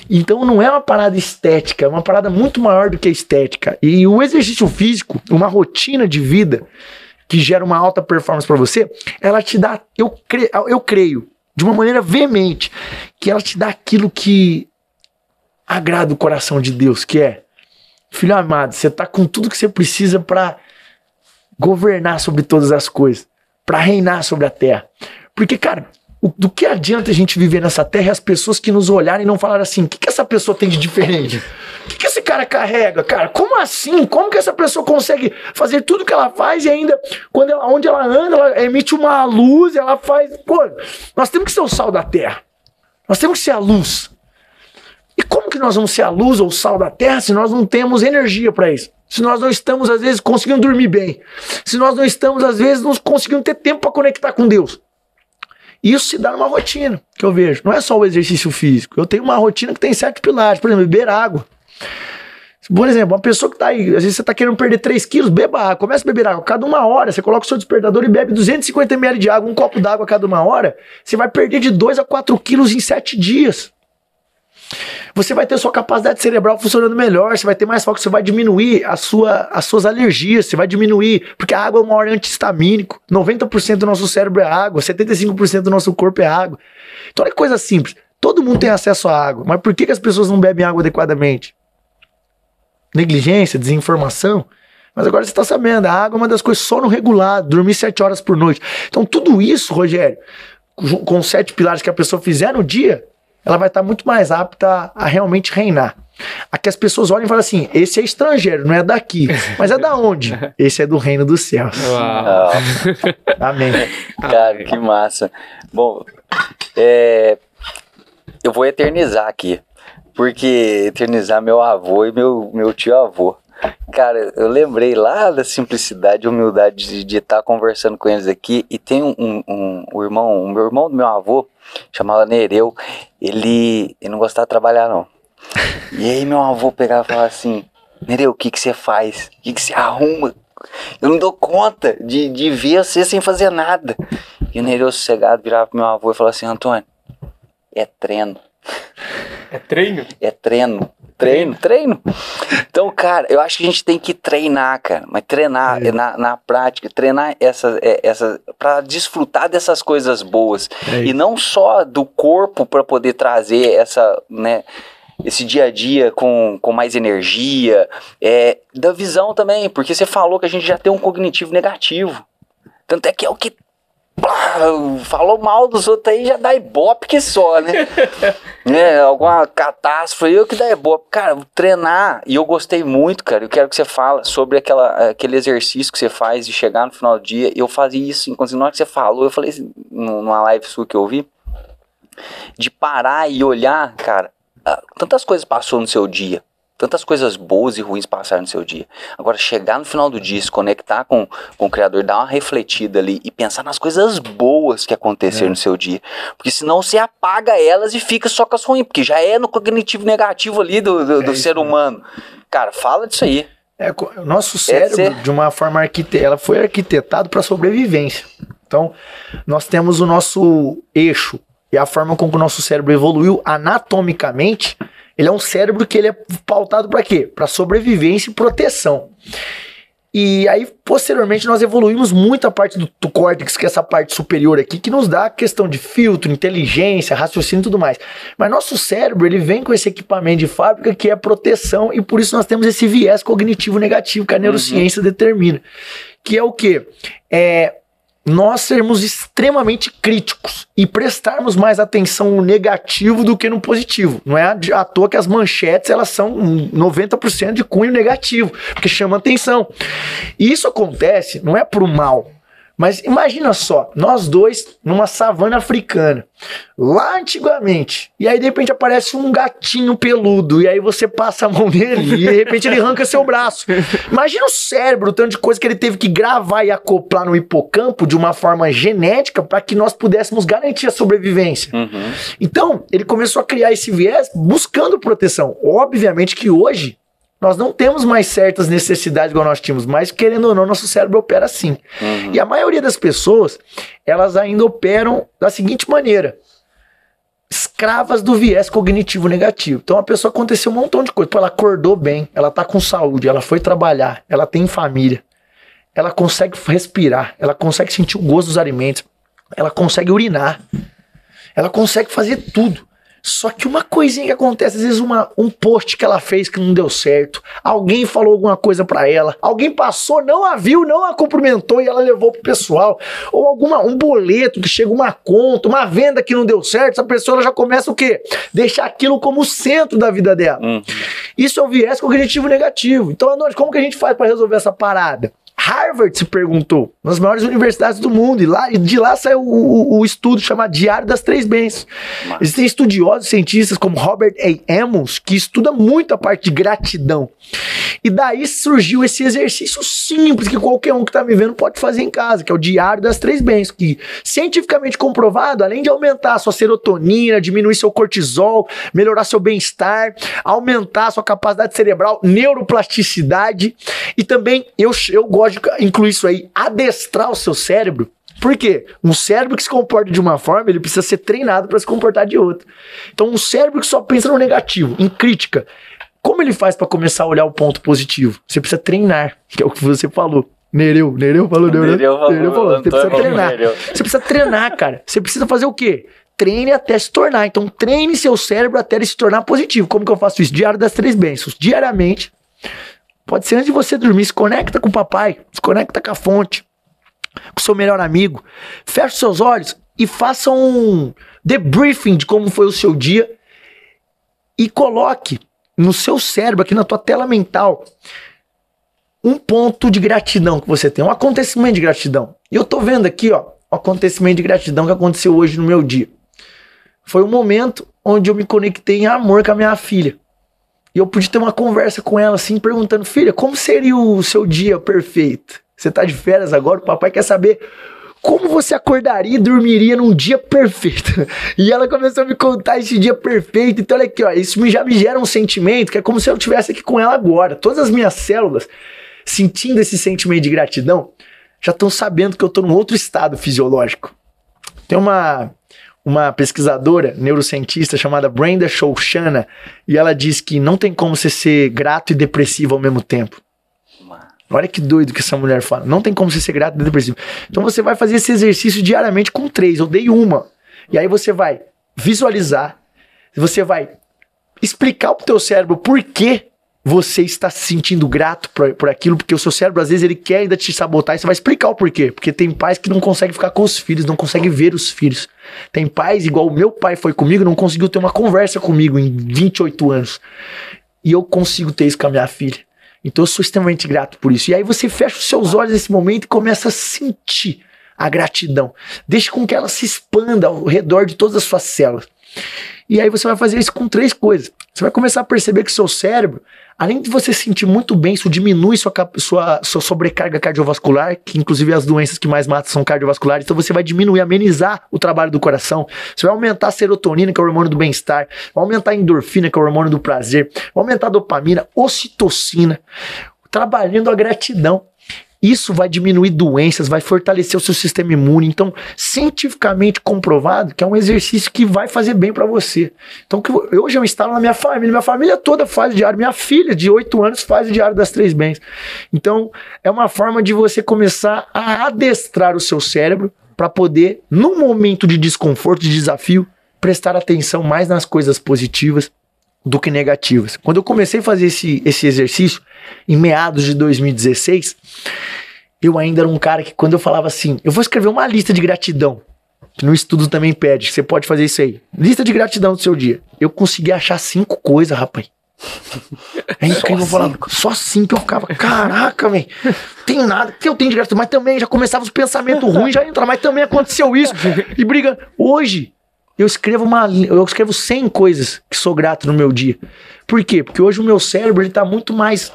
Então não é uma parada estética, é uma parada muito maior do que a estética. E o exercício físico, uma rotina de vida que gera uma alta performance para você, ela te dá, eu creio, de uma maneira veemente, que ela te dá aquilo que agrada o coração de Deus, que é, filho amado, você tá com tudo que você precisa para governar sobre todas as coisas, para reinar sobre a terra. Porque, cara, do que adianta a gente viver nessa terra e as pessoas que nos olharem e não falarem assim, o que essa pessoa tem de diferente? O que esse cara carrega, cara? Como assim? Como que essa pessoa consegue fazer tudo que ela faz e ainda, onde ela anda, ela emite uma luz, ela faz... Pô, nós temos que ser o sal da terra. Nós temos que ser a luz. E como que nós vamos ser a luz ou o sal da terra se nós não temos energia para isso? Se nós não estamos, às vezes, conseguindo dormir bem. Se nós não estamos, às vezes, não conseguindo ter tempo para conectar com Deus. Isso se dá numa rotina que eu vejo. Não é só o exercício físico. Eu tenho uma rotina que tem 7 pilares. Por exemplo, beber água. Por exemplo, uma pessoa que está aí, às vezes você está querendo perder 3 quilos, beba água. Começa a beber água. Cada 1 hora, você coloca o seu despertador e bebe 250 ml de água, 1 copo d'água a cada 1 hora. Você vai perder de 2 a 4 quilos em 7 dias. Você vai ter sua capacidade cerebral funcionando melhor, você vai ter mais foco, você vai diminuir as suas alergias, você vai diminuir, porque a água é um órgão antihistamínico, 90% do nosso cérebro é água, 75% do nosso corpo é água. Então olha que coisa simples, todo mundo tem acesso à água, mas por que as pessoas não bebem água adequadamente? Negligência, desinformação. Mas agora você está sabendo, a água é uma das coisas, sono regulado, dormir 7 horas por noite. Então tudo isso, Rogério, com os 7 pilares que a pessoa fizer no dia, ela vai estar muito mais apta a realmente reinar. Aqui as pessoas olham e falam assim, esse é estrangeiro, não é daqui. Mas é da onde? Esse é do reino dos céus. Uau. Amém. Cara, que massa. Bom, eu vou eternizar aqui. Porque eternizar meu avô e meu tio-avô. Cara, eu lembrei lá da simplicidade e humildade de estar conversando com eles aqui. E tem o meu irmão do meu avô, chamava Nereu, ele não gostava de trabalhar, não. E aí meu avô pegava e falava assim, Nereu, o que você faz? O que você arruma? Eu não dou conta de ver você sem fazer nada. E o Nereu sossegado virava pro meu avô e falava assim, Antônio, é treino. É treino? É treino. Então, cara, eu acho que a gente tem que treinar, cara. Mas treinar na prática, treinar para desfrutar dessas coisas boas. E não só do corpo para poder trazer esse dia a dia com mais energia, da visão também, porque você falou que a gente já tem um cognitivo negativo. Tanto é que é o que falou mal dos outros aí, já dá ibope que só, né? Alguma catástrofe, eu que dá ibope. Cara, treinar, e eu gostei muito, cara, eu quero que você fale sobre aquele exercício que você faz de chegar no final do dia. Eu fazia isso, inclusive, na hora que você falou, eu falei assim, numa live sua que eu vi, de parar e olhar, cara, tantas coisas passou no seu dia. Tantas coisas boas e ruins passaram no seu dia. Agora, chegar no final do dia, se conectar com o Criador, dar uma refletida ali e pensar nas coisas boas que aconteceram no seu dia. Porque senão você apaga elas e fica só com as ruins, porque já é no cognitivo negativo ali do ser humano. Cara, fala disso aí. O nosso cérebro, de uma forma ela foi arquitetado para sobrevivência. Então, nós temos o nosso eixo e a forma como o nosso cérebro evoluiu anatomicamente. Ele é um cérebro que ele é pautado para quê? Para sobrevivência e proteção. E aí, posteriormente, nós evoluímos muito a parte do córtex, que é essa parte superior aqui, que nos dá a questão de filtro, inteligência, raciocínio e tudo mais. Mas nosso cérebro, ele vem com esse equipamento de fábrica que é proteção, e por isso nós temos esse viés cognitivo negativo que a neurociência determina. Que é o quê? Nós sermos extremamente críticos e prestarmos mais atenção no negativo do que no positivo. Não é à toa que as manchetes, elas são 90% de cunho negativo, porque chama atenção. E isso acontece, não é pro mal, mas imagina só, nós dois numa savana africana, lá antigamente, e aí de repente aparece um gatinho peludo, e aí você passa a mão nele, e de repente ele arranca seu braço. Imagina o cérebro, o tanto de coisa que ele teve que gravar e acoplar no hipocampo de uma forma genética para que nós pudéssemos garantir a sobrevivência. Então, ele começou a criar esse viés buscando proteção. Obviamente que hoje, nós não temos mais certas necessidades igual nós tínhamos, mas querendo ou não, nosso cérebro opera assim. E a maioria das pessoas, elas ainda operam da seguinte maneira: escravas do viés cognitivo negativo. Então a pessoa aconteceu um montão de coisa. Ela acordou bem, ela tá com saúde, ela foi trabalhar, ela tem família, ela consegue respirar, ela consegue sentir o gosto dos alimentos, ela consegue urinar, ela consegue fazer tudo. Só que uma coisinha que acontece, às vezes um post que ela fez que não deu certo, alguém falou alguma coisa pra ela, alguém passou, não a viu, não a cumprimentou e ela levou pro pessoal, ou um boleto que chega, uma conta, uma venda que não deu certo, essa pessoa ela já começa o quê? Deixar aquilo como o centro da vida dela. Isso é o viés cognitivo negativo. Então, Adonis, como que a gente faz pra resolver essa parada? Harvard se perguntou, nas maiores universidades do mundo, e de lá saiu o estudo chamado Diário das Três Bênçãos. Existem estudiosos, cientistas como Robert A. Emmons, que estuda muito a parte de gratidão. E daí surgiu esse exercício simples que qualquer um que está me vendo pode fazer em casa, que é o Diário das Três Bênçãos, que cientificamente comprovado, além de aumentar a sua serotonina, diminuir seu cortisol, melhorar seu bem-estar, aumentar a sua capacidade cerebral, neuroplasticidade, e também eu gosto de incluir isso aí, adestrar o seu cérebro. Por quê? Um cérebro que se comporta de uma forma, ele precisa ser treinado para se comportar de outra. Então, um cérebro que só pensa no negativo, em crítica, como ele faz para começar a olhar o ponto positivo? Você precisa treinar, que é o que você falou. Nereu falou. Você precisa treinar. Você precisa treinar, cara. Você precisa fazer o quê? Treine até se tornar. Então, treine seu cérebro até ele se tornar positivo. Como que eu faço isso? Diário das Três Bênçãos. Diariamente. Pode ser antes de você dormir, se conecta com o papai, se conecta com a fonte, com o seu melhor amigo. Feche seus olhos e faça um debriefing de como foi o seu dia e coloque no seu cérebro, aqui na tua tela mental, um ponto de gratidão que você tem, um acontecimento de gratidão. E eu tô vendo aqui, ó, um acontecimento de gratidão que aconteceu hoje no meu dia. Foi um momento onde eu me conectei em amor com a minha filha. E eu pude ter uma conversa com ela, assim, perguntando: filha, como seria o seu dia perfeito? Você tá de férias agora, o papai quer saber como você acordaria e dormiria num dia perfeito. E ela começou a me contar esse dia perfeito. Então, olha aqui, ó, isso já me gera um sentimento que é como se eu estivesse aqui com ela agora. Todas as minhas células, sentindo esse sentimento de gratidão, já estão sabendo que eu tô num outro estado fisiológico. Tem uma pesquisadora, neurocientista, chamada Brenda Shoushana, e ela diz que não tem como você ser grato e depressivo ao mesmo tempo. Olha que doido que essa mulher fala. Não tem como você ser grato e depressivo. Então você vai fazer esse exercício diariamente com 3. Eu dei uma. E aí você vai visualizar, você vai explicar pro teu cérebro por que você está se sentindo grato por aquilo, porque o seu cérebro, às vezes, ele quer ainda te sabotar, e você vai explicar o porquê. Porque tem pais que não conseguem ficar com os filhos, não conseguem ver os filhos. Tem pais, igual o meu pai foi comigo, não conseguiu ter uma conversa comigo em 28 anos. E eu consigo ter isso com a minha filha. Então eu sou extremamente grato por isso. E aí você fecha os seus olhos nesse momento e começa a sentir a gratidão. Deixa com que ela se expanda ao redor de todas as suas células. E aí você vai fazer isso com 3 coisas. Você vai começar a perceber que seu cérebro, além de você sentir muito bem, isso diminui sua sobrecarga cardiovascular, que inclusive as doenças que mais matam são cardiovasculares, então você vai diminuir, amenizar o trabalho do coração, você vai aumentar a serotonina, que é o hormônio do bem-estar, vai aumentar a endorfina, que é o hormônio do prazer, vai aumentar a dopamina, ocitocina, trabalhando a gratidão. Isso vai diminuir doenças, vai fortalecer o seu sistema imune. Então, cientificamente comprovado que é um exercício que vai fazer bem pra você. Então, hoje eu instalo na minha família toda faz o diário. Minha filha, de 8 anos, faz o diário das 3 bênçãos. Então, é uma forma de você começar a adestrar o seu cérebro para poder, num momento de desconforto, de desafio, prestar atenção mais nas coisas positivas do que negativas. Quando eu comecei a fazer esse exercício, em meados de 2016, eu ainda era um cara que, quando eu falava assim, eu vou escrever uma lista de gratidão, que no estudo também pede, você pode fazer isso aí, lista de gratidão do seu dia, eu consegui achar 5 coisas, rapaz. É incrível, falar só 5, eu ficava, caraca, velho, tem nada que eu tenho de gratidão, mas também já começava os pensamentos ruins, já entra, mas também aconteceu isso, e briga. Hoje, eu escrevo 100 coisas que sou grato no meu dia. Por quê? Porque hoje o meu cérebro está muito mais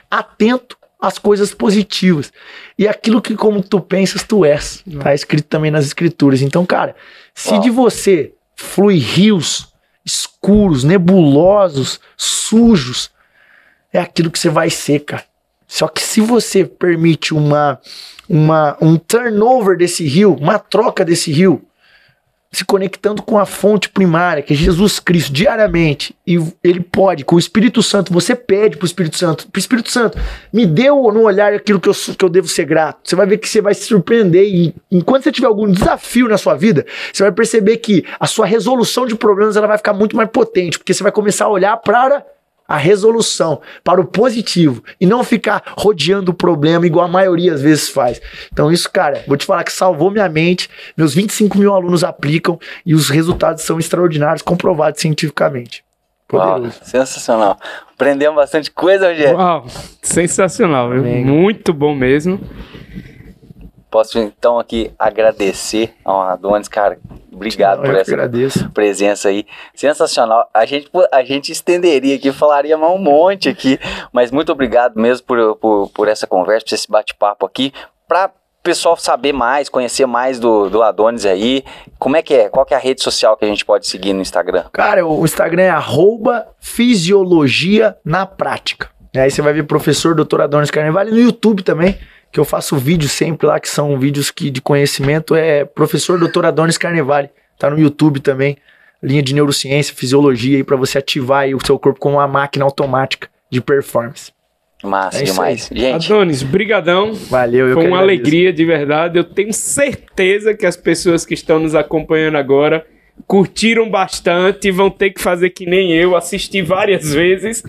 atento às coisas positivas. E aquilo que, como tu pensas, tu és. Tá escrito também nas escrituras. Então, cara, se de você flui rios escuros, nebulosos, sujos, é aquilo que você vai ser, cara. Só que se você permite um turnover desse rio, uma troca desse rio, se conectando com a fonte primária, que é Jesus Cristo, diariamente, e ele pode, com o Espírito Santo, você pede pro Espírito Santo, me dê no olhar aquilo que eu devo ser grato. Você vai ver que você vai se surpreender, e enquanto você tiver algum desafio na sua vida, você vai perceber que a sua resolução de problemas ela vai ficar muito mais potente, porque você vai começar a olhar para a resolução, para o positivo, e não ficar rodeando o problema igual a maioria às vezes faz. Então isso, cara, vou te falar que salvou minha mente, meus 25 mil alunos aplicam e os resultados são extraordinários, comprovados cientificamente. Poderoso. Uau, sensacional. Aprendemos bastante coisa, Rogério. Uau, sensacional, viu? Muito bom mesmo. Posso então aqui agradecer ao Adonis, cara. Obrigado por essa presença aí. Sensacional. A gente estenderia aqui, falaria mais um monte aqui, mas muito obrigado mesmo por essa conversa, por esse bate-papo aqui, para o pessoal saber mais, conhecer mais do Adonis aí. Como é que é? Qual que é a rede social que a gente pode seguir no Instagram? Cara, o Instagram é @fisiologia na prática. Aí você vai ver professor Dr. Adonis Carnevale no YouTube também, que eu faço vídeos sempre lá, que são vídeos de conhecimento, é professor Dr. Adonis Carnevale, tá no YouTube também, linha de neurociência, fisiologia, aí pra você ativar aí o seu corpo como uma máquina automática de performance. Massa demais. Gente, Adonis, brigadão. Valeu, Foi uma alegria de verdade, eu tenho certeza que as pessoas que estão nos acompanhando agora curtiram bastante, vão ter que fazer que nem eu, assistir várias vezes.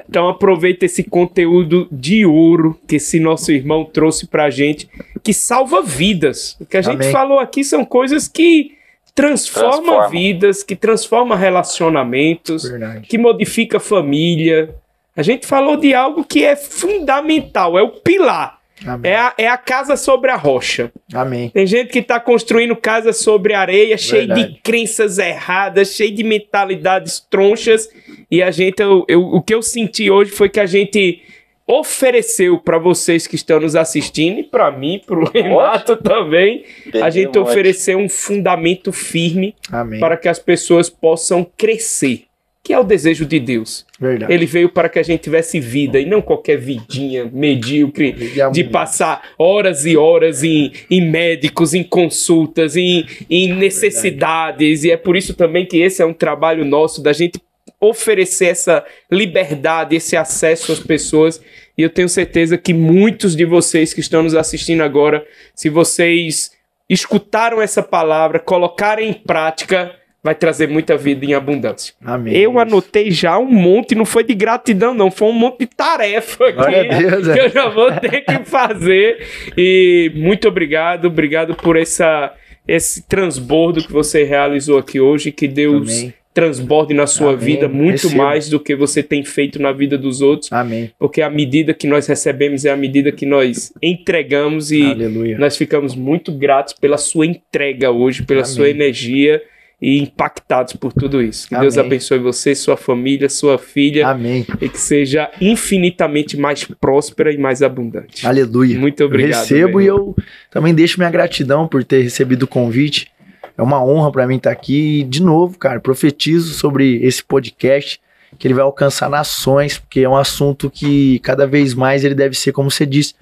Então aproveita esse conteúdo de ouro que esse nosso irmão trouxe pra gente, que salva vidas. O que a gente falou aqui são coisas que transformam vidas, que transformam relacionamentos, que modifica família. A gente falou de algo que é fundamental, é o pilar. É a casa sobre a rocha. Amém. Tem gente que está construindo casa sobre areia, cheio de crenças erradas, cheio de mentalidades tronchas. E a gente, o que eu senti hoje foi que a gente ofereceu para vocês que estão nos assistindo, e para mim, para o Renato também, a gente ofereceu um fundamento firme para que as pessoas possam crescer, que é o desejo de Deus. Verdade. Ele veio para que a gente tivesse vida, e não qualquer vidinha medíocre de passar horas e horas em médicos, em consultas, em necessidades. E é por isso também que esse é um trabalho nosso, da gente oferecer essa liberdade, esse acesso às pessoas. E eu tenho certeza que muitos de vocês que estão nos assistindo agora, se vocês escutaram essa palavra, colocarem em prática, vai trazer muita vida em abundância. Amém. Eu anotei já um monte, não foi de gratidão não, foi um monte de tarefa aqui Glória a Deus, que eu já vou ter que fazer. E muito obrigado por esse transbordo que você realizou aqui hoje, que Deus Amém. transborde na sua Amém. vida muito Receba. mais do que você tem feito na vida dos outros. Amém. Porque a medida que nós recebemos é a medida que nós entregamos e Aleluia. nós ficamos muito gratos pela sua entrega hoje, pela Amém. sua energia e impactados por tudo isso. Que Deus Amém. abençoe você, sua família, sua filha Amém. e que seja infinitamente mais próspera e mais abundante. Aleluia. Muito obrigado. Eu recebo meu e irmão. eu também deixo minha gratidão por ter recebido o convite. É uma honra para mim estar aqui. E, de novo, cara, profetizo sobre esse podcast, que ele vai alcançar nações, porque é um assunto que cada vez mais ele deve ser, como você disse,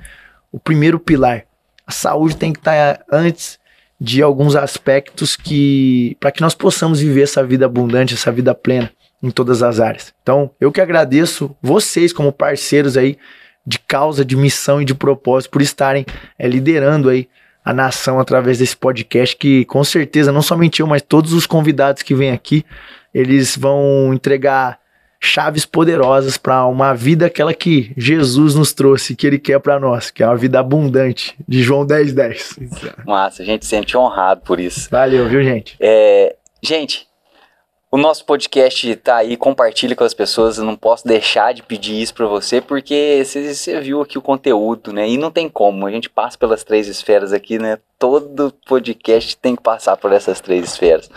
o primeiro pilar. A saúde tem que estar antes de alguns aspectos para que nós possamos viver essa vida abundante, essa vida plena em todas as áreas. Então, eu que agradeço vocês como parceiros aí de causa, de missão e de propósito por estarem liderando aí a nação através desse podcast, que com certeza, não somente eu, mas todos os convidados que vêm aqui, eles vão entregar chaves poderosas para uma vida aquela que Jesus nos trouxe, que Ele quer para nós, que é uma vida abundante, de João 10:10. Massa, a gente se sente honrado por isso. Valeu, viu, gente? Gente, o nosso podcast tá aí, compartilha com as pessoas, eu não posso deixar de pedir isso pra você, porque você viu aqui o conteúdo, né, e não tem como, a gente passa pelas 3 esferas aqui, né, todo podcast tem que passar por essas 3 esferas.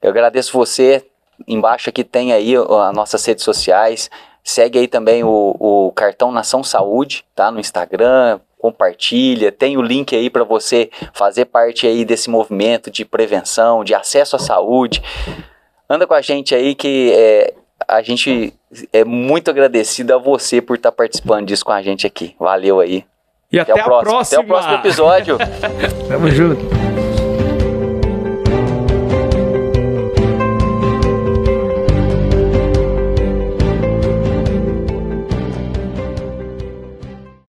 Eu agradeço você, embaixo aqui tem aí as nossas redes sociais, segue aí também o Cartão Nação Saúde, tá, no Instagram, compartilha, tem o link aí para você fazer parte aí desse movimento de prevenção, de acesso à saúde. Anda com a gente aí que a gente é muito agradecido a você por estar participando disso com a gente aqui. Valeu aí. E até a próxima. Até o próximo episódio. Tamo junto.